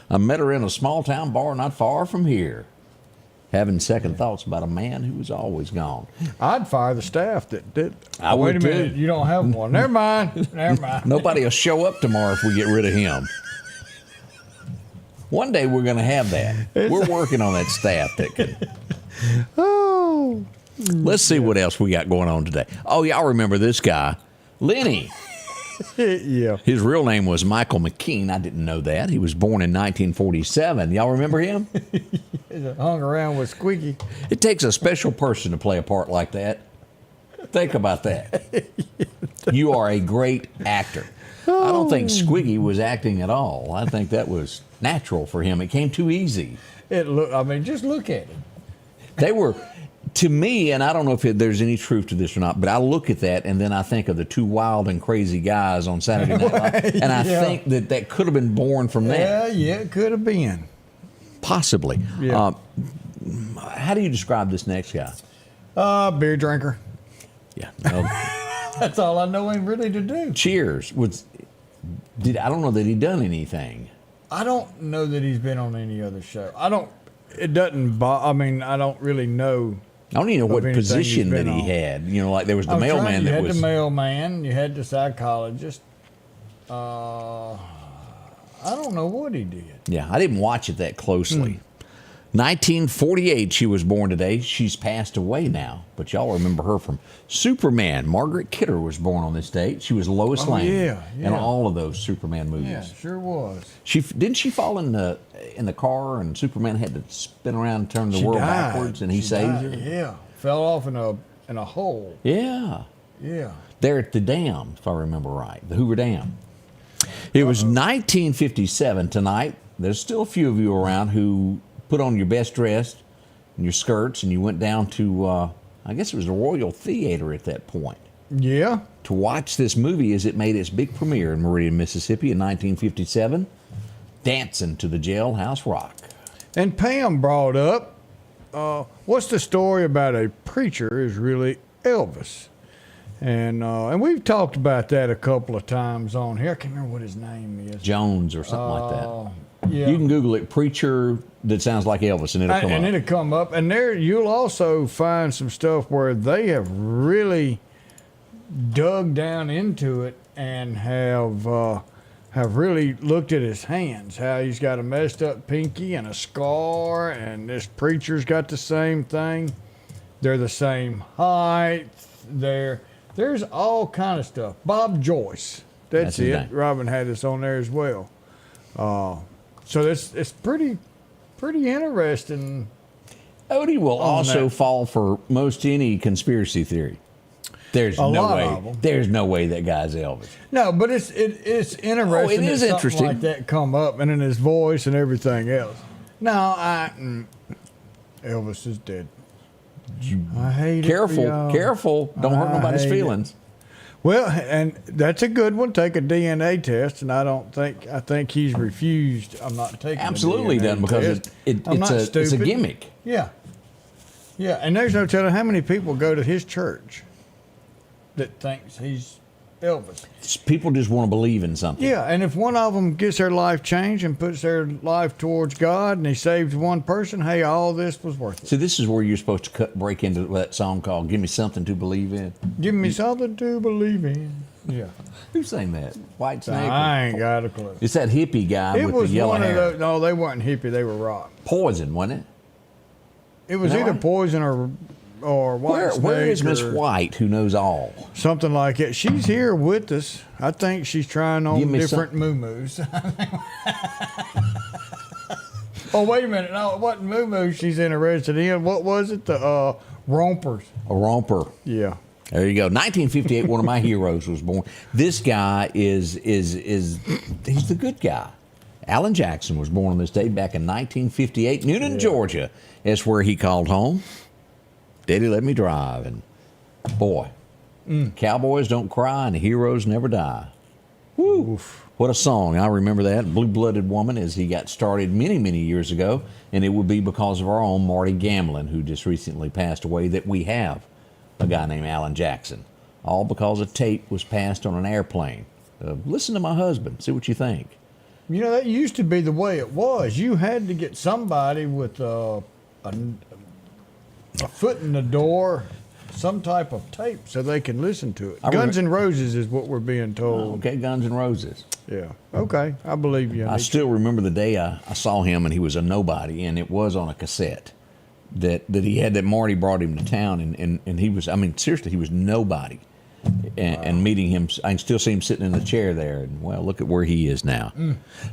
I met her in a small-town bar not far from here. Having second thoughts about a man who was always gone. I'd fire the staff that did. I Wait would a minute, too. you don't have one. Never mind. Never mind. Nobody will show up tomorrow if we get rid of him. One day we're going to have that. We're working on that staff that can. Oh. Let's see what else we got going on today. Oh, y'all remember this guy, Lenny. Yeah. His real name was Michael McKean. I didn't know that. He was born in 1947. Y'all remember him? Hung around with Squeaky. It takes a special person to play a part like that. Think about that. You are a great actor. I don't think Squiggy was acting at all. I think that was natural for him. It came too easy. Just look at it. They were, to me, and I don't know if there's any truth to this or not, but I look at that and then I think of the two wild and crazy guys on Saturday Night Live, and I think that could have been born from that. Yeah, it could have been. Possibly. Yeah. How do you describe this next guy? Beer drinker. Yeah. No. That's all I know him really to do. Cheers. I don't know that he done anything. I don't know that he's been on any other show. I don't really know. I don't even know what anything position he's that been he on. had. Like there was the mailman You that had was. the mailman, you had the psychologist. I don't know what he did. Yeah, I didn't watch it that closely. 1948, she was born today. She's passed away now, but y'all remember her from Superman. Margaret Kidder was born on this date. She was Lois Lane in all of those Superman movies. Yeah, sure was. Didn't she fall in the car and Superman had to spin around and turn the world backwards and he saved her? Yeah, fell off in a hole. Yeah. Yeah. There at the dam, if I remember right, the Hoover Dam. It was 1957 tonight. There's still a few of you around who put on your best dress and your skirts and you went down to, I guess it was the Royal Theater at that point. Yeah. To watch this movie as it made its big premiere in Meridian, Mississippi in 1957, Dancing to the Jailhouse Rock. And Pam brought up, what's the story about a preacher is really Elvis? And we've talked about that a couple of times on here. I can't remember what his name is. Jones or something like that. Yeah. You can Google it, preacher that sounds like Elvis, and it'll come up. And it'll come up. And there you'll also find some stuff where they have really dug down into it and have really looked at his hands, how he's got a messed up pinky and a scar, and this preacher's got the same thing. They're the same height. There's all kind of stuff. Bob Joyce. That's his it. name. Robin had this on there as well. So it's pretty interesting. Odie will also that. fall for most any conspiracy theory. There's A no lot way. of 'em. There's no way that guy's Elvis. No, but it's interesting. it is that something interesting. like that come up, and in his voice and everything else. No, Elvis is dead. I hate Careful, it. for y'all. careful. Don't hurt I nobody's hate it. feelings. Well, and that's a good one. Take a DNA test, and I think he's refused. I'm not taking. Absolutely a DNA done because test. I'm it's not a stupid. gimmick. Yeah, yeah, and there's no telling how many people go to his church that thinks he's Elvis. People just want to believe in something. Yeah, and if one of them gets their life changed and puts their life towards God, and he saves one person, hey, all this was worth it. So this is where you're supposed to break into that song called "Give Me Something to Believe In." Give me something to believe in. Yeah, Who sang that? White Snake. I ain't got a clue. It's that hippie guy It with was the yellow one hair. of those. No, they weren't hippie. They were rock. Poison, wasn't it? It was Is that either right? Poison or White Where is Snake Miss or White, who knows all? something like that. She's here with us. I think she's trying on Give me different moo-moos. Oh, wait a minute. No, it wasn't moo-moo she's interested in. What was it? The rompers. A romper. Yeah. There you go. 1958, one of my heroes was born. This guy is he's the good guy. Alan Jackson was born on this day back in 1958, Newnan, Georgia. That's where he called home. Daddy, let me drive. And boy, cowboys don't cry and heroes never die. Woo! What a song. I remember that. Blue-Blooded Woman, as he got started many, many years ago. And it would be because of our own Marty Gamlin, who just recently passed away, that we have a guy named Alan Jackson. All because a tape was passed on an airplane. Listen to my husband. See what you think. You know, that used to be the way it was. You had to get somebody with a foot in the door, some type of tape, so they can listen to it. Guns N' Roses is what we're being told. Okay, Guns N' Roses. Yeah. Okay, I believe you. I still remember the day I saw him, and he was a nobody, and it was on a cassette. that he had, that Marty brought him to town, and he was, I mean, seriously, he was nobody. And meeting him, I can still see him sitting in the chair there, and well, look at where he is now.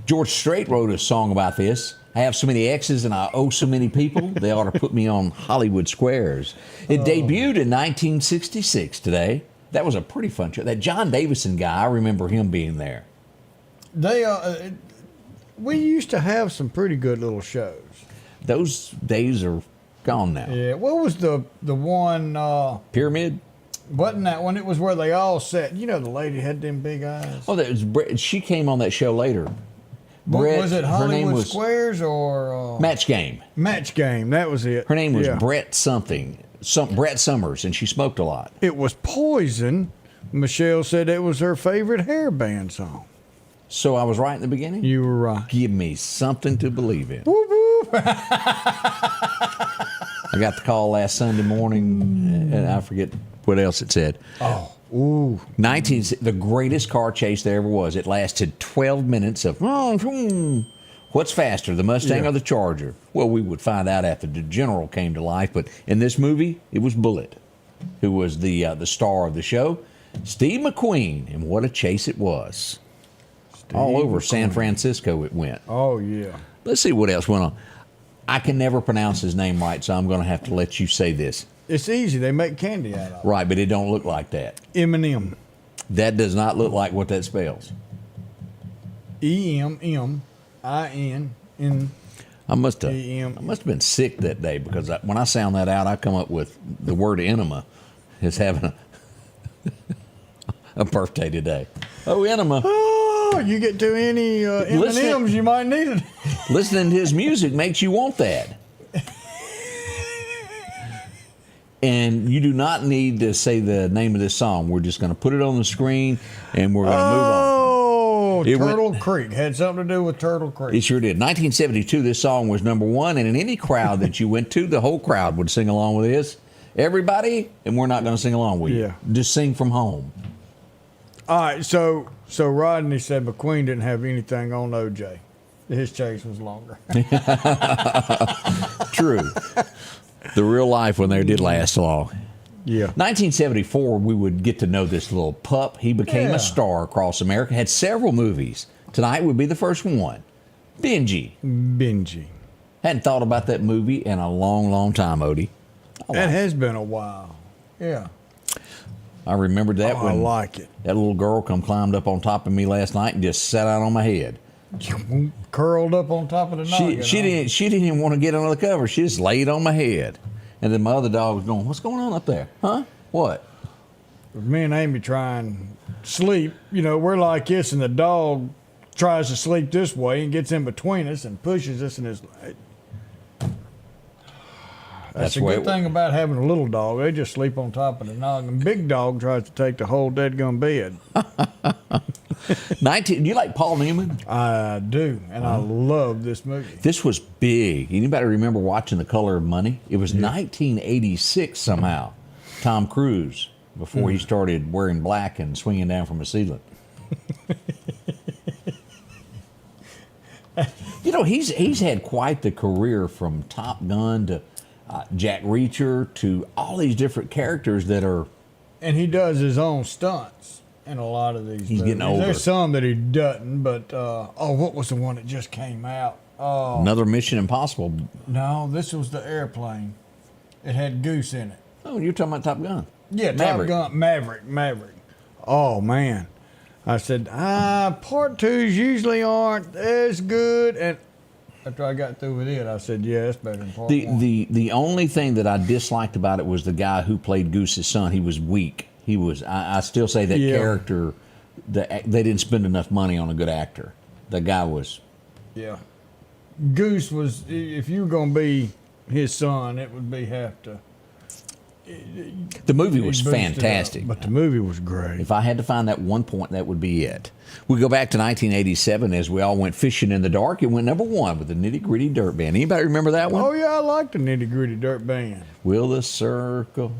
George Strait wrote a song about this. I have so many exes and I owe so many people, they ought to put me on Hollywood squares. It debuted in 1966 today. That was a pretty fun show. That John Davison guy, I remember him being there. We used to have some pretty good little shows. Those days are gone now. Yeah, what was the one? Pyramid? Wasn't that one? It was where they all sat. You know, the lady had them big eyes. Oh, that was Brett. She came on that show later. Brett, was it her name Hollywood was Squares or Match Game? Match Game? That was it. Her name was Brett something. Brett Summers, and she smoked a lot. It was Poison. Michelle said it was her favorite hair band song. So I was right in the beginning? You were right. Give me something to believe in. Whoop, whoop. I got the call last Sunday morning, and I forget what else it said. Oh, ooh. The greatest car chase there ever was. It lasted 12 minutes of, what's faster, the Mustang or the Charger? Well, we would find out after the General came to life, but in this movie, it was Bullitt, who was the star of the show. Steve McQueen, and what a chase it was. All over San Francisco it went. Oh, yeah. Let's see what else went on. I can never pronounce his name right, so I'm going to have to let you say this. It's easy. They make candy out of it. Right, but it don't look like that. M&M. That does not look like what that spells. EMMIN. I must have been sick that day, because when I sound that out, I come up with the word enema as having a birthday today. Oh, enema. Oh, you get to any M&Ms, you might need it. Listening to his music makes you want that. And you do not need to say the name of this song. We're just going to put it on the screen, and we're going to move on. Oh, Turtle Creek. Had something to do with Turtle Creek. It sure did. 1972, this song was #1, and in any crowd that you went to, the whole crowd would sing along with this. Everybody, and we're not going to sing along with you. Just sing from home. All right, so Rodney said McQueen didn't have anything on OJ. His chase was longer. True. The real life one there did last long. Yeah. 1974, we would get to know this little pup. He became a star across America, had several movies. Tonight would be the first one. Benji. Hadn't thought about that movie in a long, long time, Odie. That has been a while. Yeah. I remembered that when I like it. That little girl climbed up on top of me last night and just sat out on my head. Curled up on top of the noggin. She didn't even want to get under the cover. She just laid on my head. And then my other dog was going, "What's going on up there? Huh? What?" Me and Amy trying to sleep. You know, we're like this, and the dog tries to sleep this way and gets in between us and pushes us in his. That's a good thing about having a little dog. They just sleep on top of the noggin. Big dog tries to take the whole deadgum bed. Do you like Paul Newman? I do, and I love this movie. This was big. Anybody remember watching The Color of Money? It was 1986 somehow. Tom Cruise, before he started wearing black and swinging down from a ceiling. You know, he's had quite the career, from Top Gun to Jack Reacher to all these different characters that are... And he does his own stunts in a lot of these movies. Getting older. There's some that he doesn't, but... what was the one that just came out? Another Mission Impossible. No, this was the airplane. It had Goose in it. Oh, you're talking about Top Gun. Yeah, Maverick. Top Gun, Maverick. Oh, man. I said, part twos usually aren't as good, and... After I got through with it, I said, yeah, it's better than part one. The only thing that I disliked about it was the guy who played Goose's son. He was weak. He was. I still say that character, they didn't spend enough money on a good actor. The guy was. Yeah. Goose was, if you were going to be his son, it would be have to. The movie was fantastic. But the movie was great. If I had to find that one point, that would be it. We go back to 1987 as we all went fishing in the dark. It went #1 with the Nitty Gritty Dirt Band. Anybody remember that one? Oh, yeah, I like the Nitty Gritty Dirt Band. Will the circle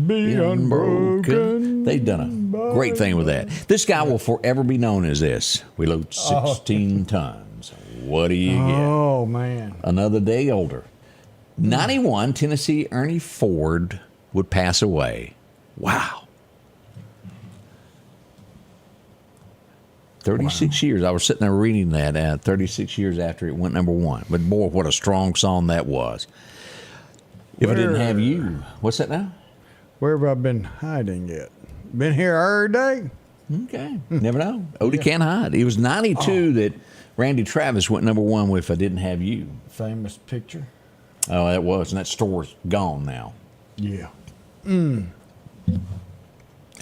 be unbroken? They've done a great thing with that. This guy will forever be known as this. We load 16 tons. What do you get? Oh, man. Another day older. 91, Tennessee Ernie Ford would pass away. Wow. 36 years. I was sitting there reading that 36 years after it went number one. But boy, what a strong song that was. If I didn't have you. What's that now? Where have I been hiding yet? Been here every day? Okay. Never know. Odie can't hide. It was 92 that Randy Travis went number one with If I Didn't Have You. Famous picture. Oh, that was. And that store's gone now. Yeah.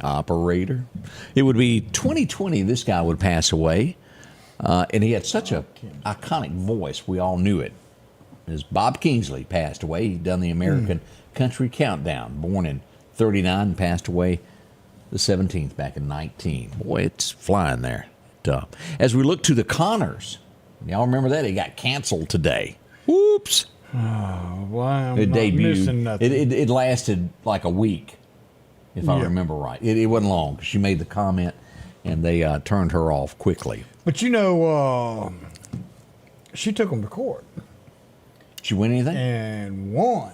Operator. It would be 2020 this guy would pass away. And he had such a iconic voice. We all knew it. As Bob Kingsley passed away. He'd done the American Country Countdown. Born in 39 and passed away the 17th back in 19. Boy, it's flying there. As we look to the Connors, y'all remember that? It got canceled today. Whoops. Oh, well, I'm It not debuted. missing nothing. It lasted like a week, if I remember right. It wasn't long. She made the comment, and they turned her off quickly. But you know, she took them to court. Did she win anything? And won.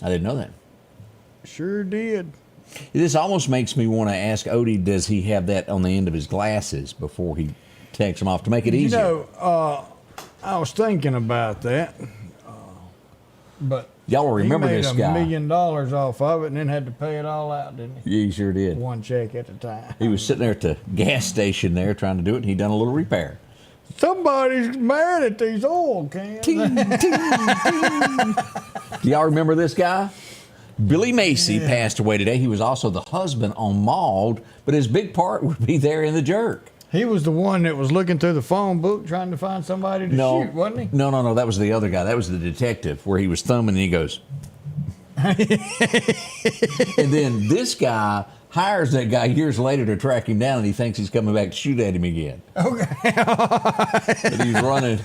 I didn't know that. Sure did. This almost makes me want to ask Odie, does he have that on the end of his glasses before he takes them off to make it easier? You know, I was thinking about that, but y'all remember he made this $1 guy? million off of it and then had to pay it all out, didn't he? Yeah, he sure did. One check at a time. He was sitting there at the gas station there trying to do it, and he done a little repair. Somebody's mad at these oil cans. Ting, ting, ting. Do y'all remember this guy? Billy Macy passed away today. He was also the husband on Mauled, but his big part would be there in The Jerk. He was the one that was looking through the phone book trying to find somebody to shoot, wasn't he? No. That was the other guy. That was the detective where he was thumbing and he goes. And then this guy hires that guy years later to track him down, and he thinks he's coming back to shoot at him again. Okay. But he's running.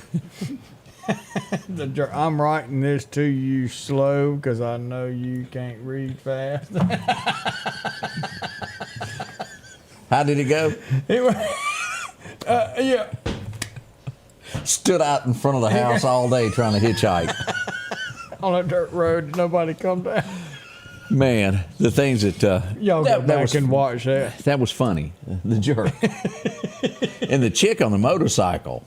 I'm writing this to you slow because I know you can't read fast. How did it go? Yeah. Stood out in front of the house all day trying to hitchhike. On a dirt road, nobody come down. Man, the things that Y'all go back and watch that. That was funny. The Jerk. And the chick on the motorcycle.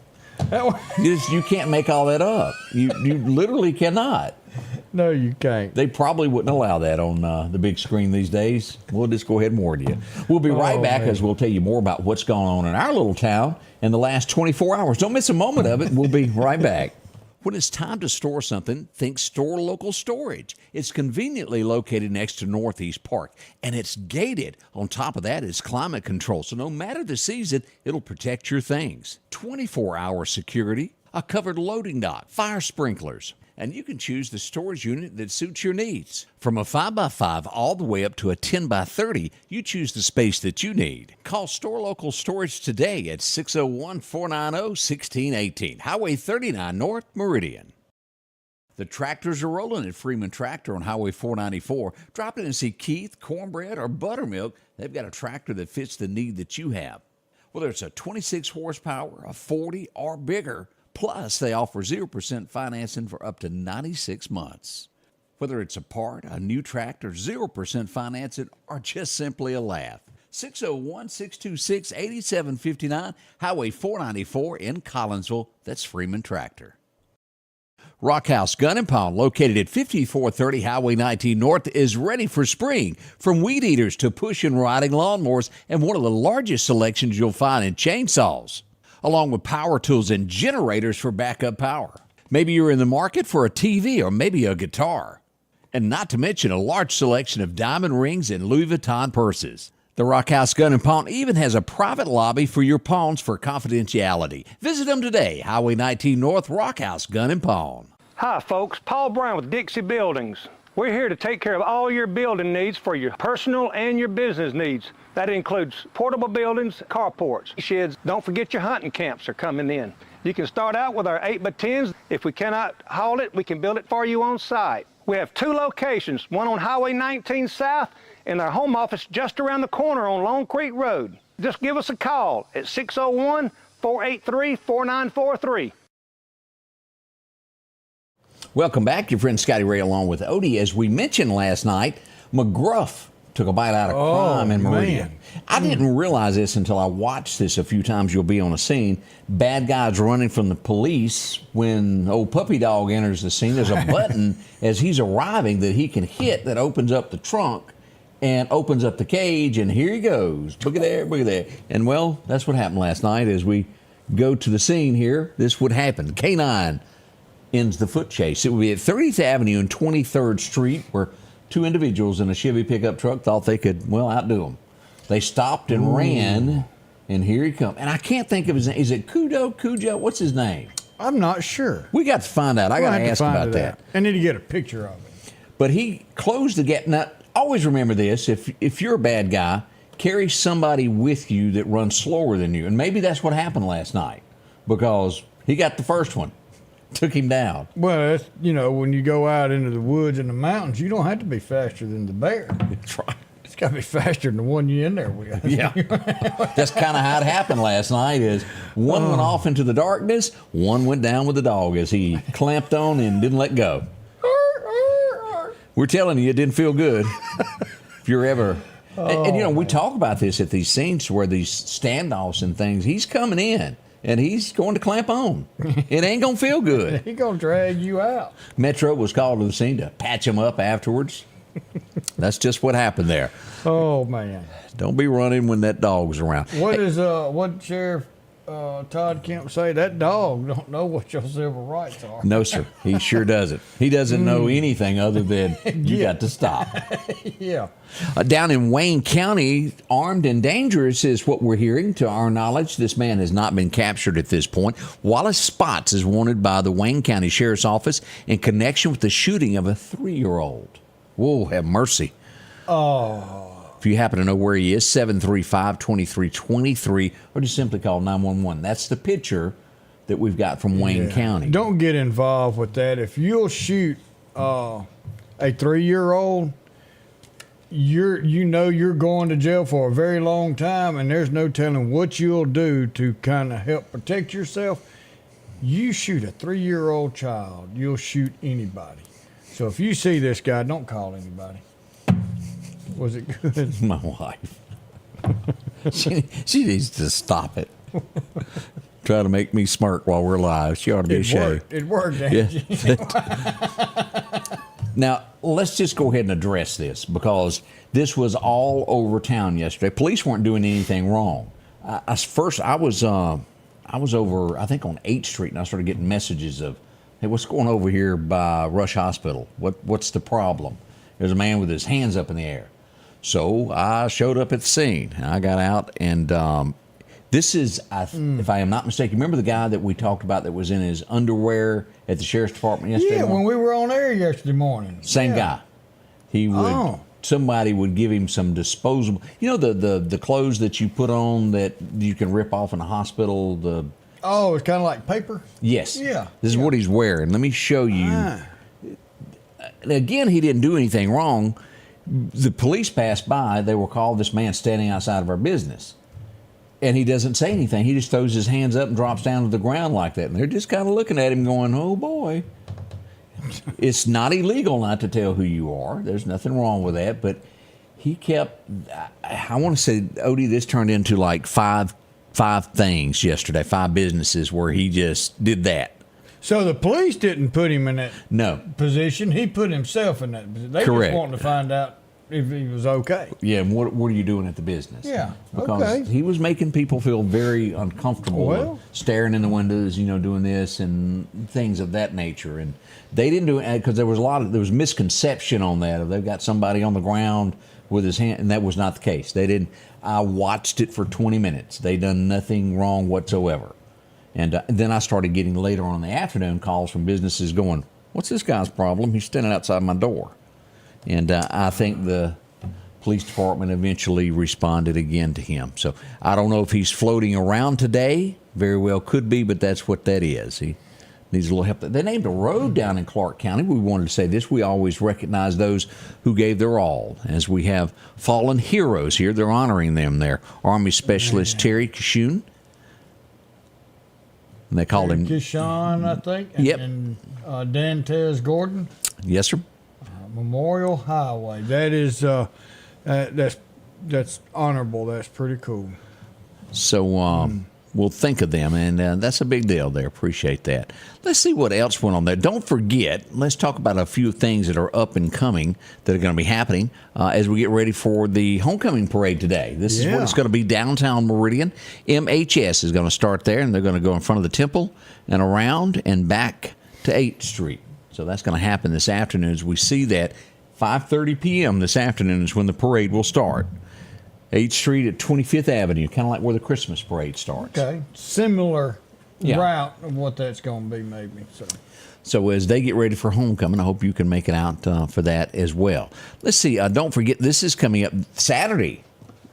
You can't make all that up. You literally cannot. No, you can't. They probably wouldn't allow that on the big screen these days. We'll just go ahead and warn you. We'll be right back as we'll tell you more about what's going on in our little town in the last 24 hours. Don't miss a moment of it. We'll be right back. When it's time to store something, think Store Local Storage. It's conveniently located next to Northeast Park, and it's gated. On top of that, it's climate control, so no matter the season, it'll protect your things. 24-hour security, a covered loading dock, fire sprinklers, and you can choose the storage unit that suits your needs. From a 5x5 all the way up to a 10x30, you choose the space that you need. Call Store Local Storage today at 601-490-1618, Highway 39 North Meridian. The tractors are rolling at Freeman Tractor on Highway 494. Drop in and see Keith, Cornbread, or Buttermilk. They've got a tractor that fits the need that you have. Whether it's a 26 horsepower, a 40, or bigger, plus, they offer 0% financing for up to 96 months. Whether it's a part, a new tractor, 0% financing, or just simply a laugh. 601-626-8759, Highway 494 in Collinsville. That's Freeman Tractor. Rockhouse Gun & Pawn, located at 5430 Highway 19 North, is ready for spring. From weed eaters to push and riding lawnmowers, and one of the largest selections you'll find in chainsaws, along with power tools and generators for backup power. Maybe you're in the market for a TV or maybe a guitar. And not to mention a large selection of diamond rings and Louis Vuitton purses. The Rockhouse Gun & Pawn even has a private lobby for your pawns for confidentiality. Visit them today, Highway 19 North, Rockhouse Gun & Pawn. Hi folks, Paul Brown with Dixie Buildings. We're here to take care of all your building needs for your personal and your business needs. That includes portable buildings, carports, sheds. Don't forget your hunting camps are coming in. You can start out with our 8x10s. If we cannot haul it, we can build it for you on site. We have two locations, one on Highway 19 South and our home office just around the corner on Long Creek Road. Just give us a call at 601-483-4943. Welcome back. Your friend Scotty Ray along with Odie. As we mentioned last night, McGruff took a bite out of crime in Meridian. I didn't realize this until I watched this a few times. You'll be on a scene. Bad guys running from the police. When old puppy dog enters the scene, there's a button as he's arriving that he can hit that opens up the trunk and opens up the cage, and here he goes. Boogie there, boogie there. And, well, that's what happened last night. As we go to the scene here, this would happen. Canine ends the foot chase. It would be at 30th Avenue and 23rd Street, where two individuals in a Chevy pickup truck thought they could, well, outdo him. They stopped and ran, and here he comes. And I can't think of his name. Is it Cujo? What's his name? I'm not sure. We got to find out. I got to ask about that. I need to get a picture of it. But he closed the gap. Now, always remember this. If you're a bad guy, carry somebody with you that runs slower than you. And maybe that's what happened last night, because he got the first one. Took him down. Well, that's, when you go out into the woods and the mountains, you don't have to be faster than the bear. That's right. It's got to be faster than the one you in there with. Yeah. That's kind of how it happened last night. Is one went off into the darkness, one went down with the dog as he clamped on and didn't let go. We're telling you, it didn't feel good. If you're ever... And we talk about this at these scenes where these standoffs and things, he's coming in. And he's going to clamp on. It ain't going to feel good. He's going to drag you out. Metro was called to the scene to patch him up afterwards. That's just what happened there. Oh, man. Don't be running when that dog's around. What Sheriff Todd Kemp say? That dog don't know what your civil rights are. No, sir. He sure doesn't. He doesn't know anything other than you got to stop. Yeah. Down in Wayne County, armed and dangerous is what we're hearing. To our knowledge, this man has not been captured at this point. Wallace Spots is wanted by the Wayne County Sheriff's Office in connection with the shooting of a 3-year-old. Whoa, have mercy. Oh. If you happen to know where he is, 735-2323, or just simply call 911. That's the picture that we've got from Wayne County. Don't get involved with that. If you'll shoot a 3-year-old, you're going to jail for a very long time, and there's no telling what you'll do to kind of help protect yourself. You shoot a 3-year-old child, you'll shoot anybody. So if you see this guy, don't call anybody. Was it good? My wife. She needs to stop it. Try to make me smirk while we're live. She ought to be ashamed. It worked, Yeah. Now, let's just go ahead and address this, because this was all over town yesterday. Police weren't doing anything wrong. I was over, I think, on 8th Street, and I started getting messages of, hey, what's going over here by Rush Hospital? What's the problem? There's a man with his hands up in the air. So I showed up at the scene. I got out, and this is, if I am not mistaken, remember the guy that we talked about that was in his underwear at the sheriff's department yesterday? Yeah, when we were on air yesterday morning. Same guy. He would, somebody would give him some disposable, the clothes that you put on that you can rip off in a hospital. It's kind of like paper? Yes. Yeah. This is what he's wearing. Let me show you. Again, he didn't do anything wrong. The police passed by. They were called, this man standing outside of our business. And he doesn't say anything. He just throws his hands up and drops down to the ground like that. And they're just kind of looking at him going, oh, boy. It's not illegal not to tell who you are. There's nothing wrong with that. But he kept, I want to say, Odie, this turned into like five things yesterday, 5 businesses where he just did that. So the police didn't put him in that position. He put himself in that position. They Correct. just wanted to find out if he was okay. Yeah, and what are you doing at the business? Yeah, because he was making people feel very uncomfortable, staring in the windows, doing this and things of that nature. And they didn't do it because there was misconception on that. They've got somebody on the ground with his hand, and that was not the case. They didn't. I watched it for 20 minutes. They done nothing wrong whatsoever. And then I started getting later on in the afternoon calls from businesses going, what's this guy's problem? He's standing outside my door. And I think the police department eventually responded again to him. So I don't know if he's floating around today. Very well could be, but that's what that is. He needs a little help. They named a road down in Clark County. We wanted to say this. We always recognize those who gave their all. As we have fallen heroes here, they're honoring them there. Army Specialist Terry Kishun And they called him. Kishan, I think. Yep. And Dantez Gordon. Yes, sir. Memorial Highway. That is that's honorable. That's pretty cool. So we'll think of them, and that's a big deal there. Appreciate that. Let's see what else went on there. Don't forget, let's talk about a few things that are up and coming that are going to be happening as we get ready for the homecoming parade today. This is what it's going to be, Downtown Meridian. MHS is going to start there, and they're going to go in front of the temple and around and back to 8th Street. So that's going to happen this afternoon as we see that. 5:30 p.m. this afternoon is when the parade will start. 8th Street at 25th Avenue, kind of like where the Christmas parade starts. Okay. Similar route of what that's going to be, maybe. So as they get ready for homecoming, I hope you can make it out for that as well. Let's see. Don't forget, this is coming up Saturday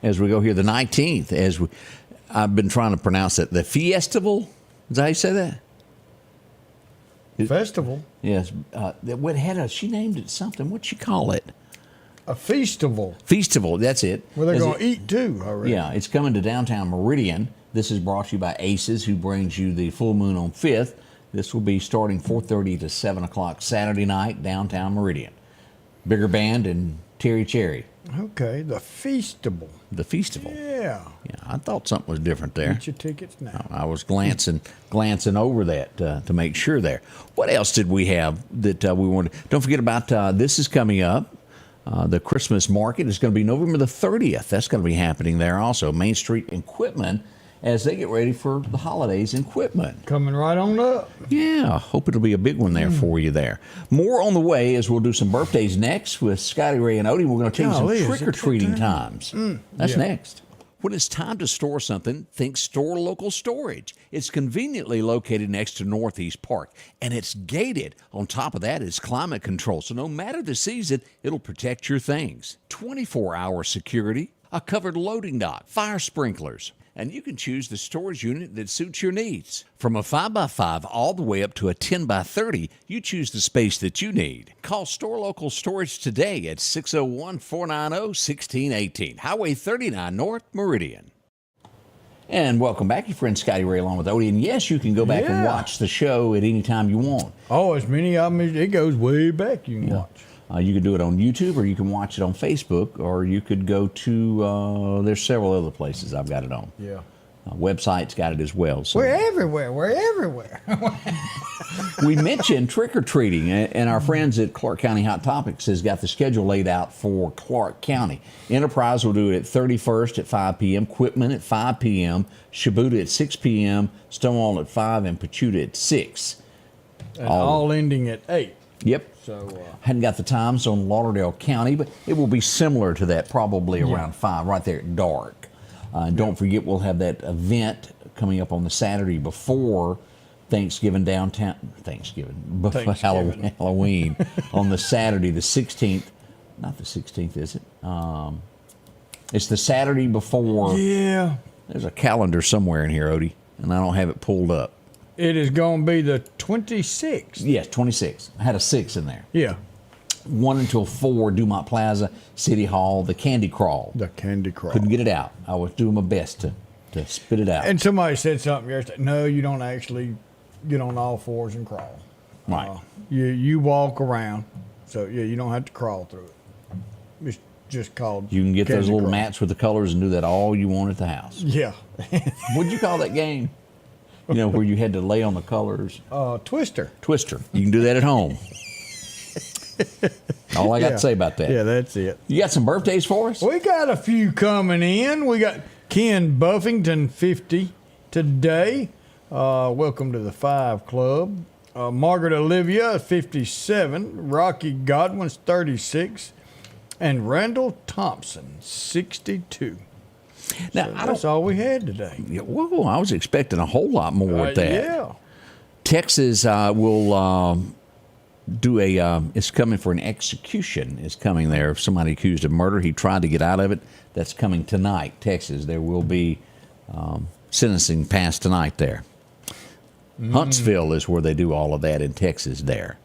as we go here, the 19th. I've been trying to pronounce it. The Fiestival? Is that how you say that? Festival? Yes. She named it something. What'd she call it? A Feastival. Feastival, that's it. Well, they're going to eat too already. Yeah, it's coming to Downtown Meridian. This is brought to you by Aces, who brings you the full moon on 5th. This will be starting 4:30 to 7 o'clock Saturday night, Downtown Meridian. Bigger band and Terry Cherry. Okay, the Feastival. The Feastival. Yeah. Yeah, I thought something was different there. Get your tickets now. I was glancing over that to make sure there. What else did we have that we wanted? Don't forget about this is coming up. The Christmas market is going to be November the 30th. That's going to be happening there also. Main Street Equipment as they get ready for the holidays in equipment. Coming right on up. Yeah, hope it'll be a big one there for you there. More on the way as we'll do some birthdays next with Scotty Ray and Odie. We're going to tell you some trick-or-treating times. That's next. When it's time to store something, think Store Local Storage. It's conveniently located next to Northeast Park, and it's gated. On top of that, it's climate control, so no matter the season, it'll protect your things. 24-hour security, a covered loading dock, fire sprinklers, and you can choose the storage unit that suits your needs. From a 5x5 all the way up to a 10x30, you choose the space that you need. Call Store Local Storage today at 601-490-1618, Highway 39 North Meridian. And welcome back, your friend Scotty Ray along with Odie. And yes, you can go back and watch the show at any time you want. Oh, as many of them, it goes way back you can watch. You can do it on YouTube, or you can watch it on Facebook, or you could go to, there's several other places I've got it on. Yeah. Website's got it as well. So. We're everywhere. We mentioned trick-or-treating, and our friends at Clark County Hot Topics has got the schedule laid out for Clark County. Enterprise will do it at 31st at 5 p.m., Quitman at 5 p.m., Shibuda at 6 p.m., Stonewall at 5, and Pachuta at 6. And all ending at 8. Yep. So hadn't got the times on Lauderdale County, but it will be similar to that, probably around 5, right there at dark. Don't forget, we'll have that event coming up on the Saturday before Halloween on the Saturday, the 16th. Not the 16th, is it? It's the Saturday before. Yeah. There's a calendar somewhere in here, Odie, and I don't have it pulled up. It is going to be the 26th. Yes, 26. I had a 6 in there. Yeah. 1 until 4, Dumont Plaza, City Hall, the Candy Crawl. The Candy Crawl. Couldn't get it out. I was doing my best to spit it out. And somebody said something yesterday. No, you don't actually get on all fours and crawl. Right. You walk around. So, yeah, you don't have to crawl through it. It's just called You can get those Candy little Crawl. mats with the colors and do that all you want at the house. Yeah. What'd you call that game? You know, where you had to lay on the colors. Twister. Twister. You can do that at home. All I got to say about that. Yeah, that's it. You got some birthdays for us? We got a few coming in. We got Ken Buffington, 50 today. Welcome to the 5 Club. Margaret Olivia, 57. Rocky Godwin's 36. And Randall Thompson, 62. Now, So that's all we had today. Whoa, I was expecting a whole lot more with that. Yeah. Texas will do it's coming for an execution. It's coming there. If somebody accused of murder, he tried to get out of it. That's coming tonight, Texas. There will be sentencing passed tonight there. Huntsville is where they do all of that in Texas there.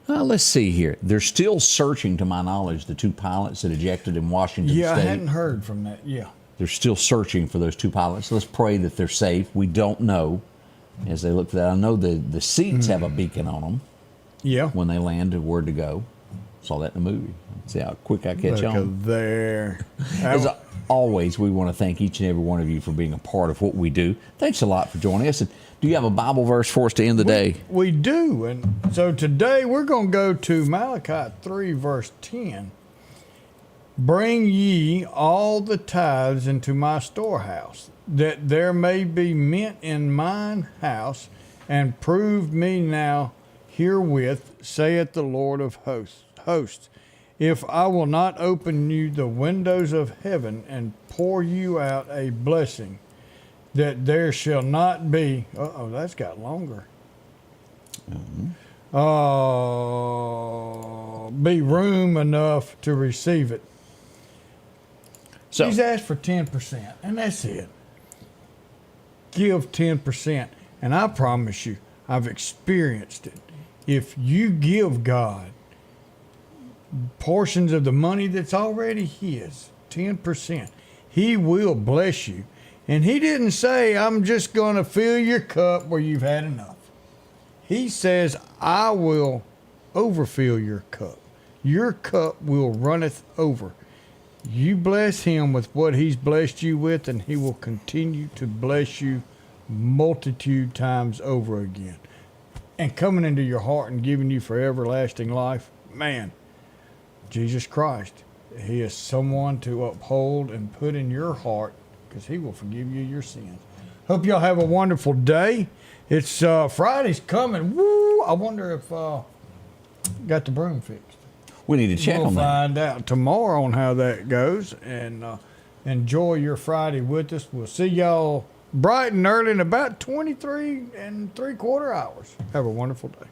Let's see here. They're still searching, to my knowledge, the 2 pilots that ejected in Washington State. Yeah, I hadn't heard from that. Yeah. They're still searching for those 2 pilots. Let's pray that they're safe. We don't know. as they look for that. I know the seats have a beacon on them Yeah. when they land to where to go. Saw that in the movie. See how quick I catch Look on. at there. As always, we want to thank each and every one of you for being a part of what we do. Thanks a lot for joining us. And do you have a Bible verse for us to end the day? We do. And so today we're going to go to Malachi 3, verse 10. Bring ye all the tithes into my storehouse, that there may be mint in mine house, and prove me now herewith, saith the Lord of hosts, if I will not open you the windows of heaven and pour you out a blessing, that there shall not be, that's got longer. Be room enough to receive it. So, He's asked for 10%, and that's it. Give 10%. And I promise you, I've experienced it. If you give God portions of the money that's already his, 10%, he will bless you. And he didn't say, I'm just going to fill your cup where you've had enough. He says, I will overfill your cup. Your cup will runneth over. You bless him with what he's blessed you with, and he will continue to bless you multitude times over again. And coming into your heart and giving you for everlasting life, man, Jesus Christ, he is someone to uphold and put in your heart, because he will forgive you your sins. Hope y'all have a wonderful day. It's Friday's coming. Woo! I wonder if got the broom fixed. we need to check We'll on that. find out tomorrow on how that goes, and enjoy your Friday with us. We'll see y'all bright and early in about 23 3/4 hours. Have a wonderful day.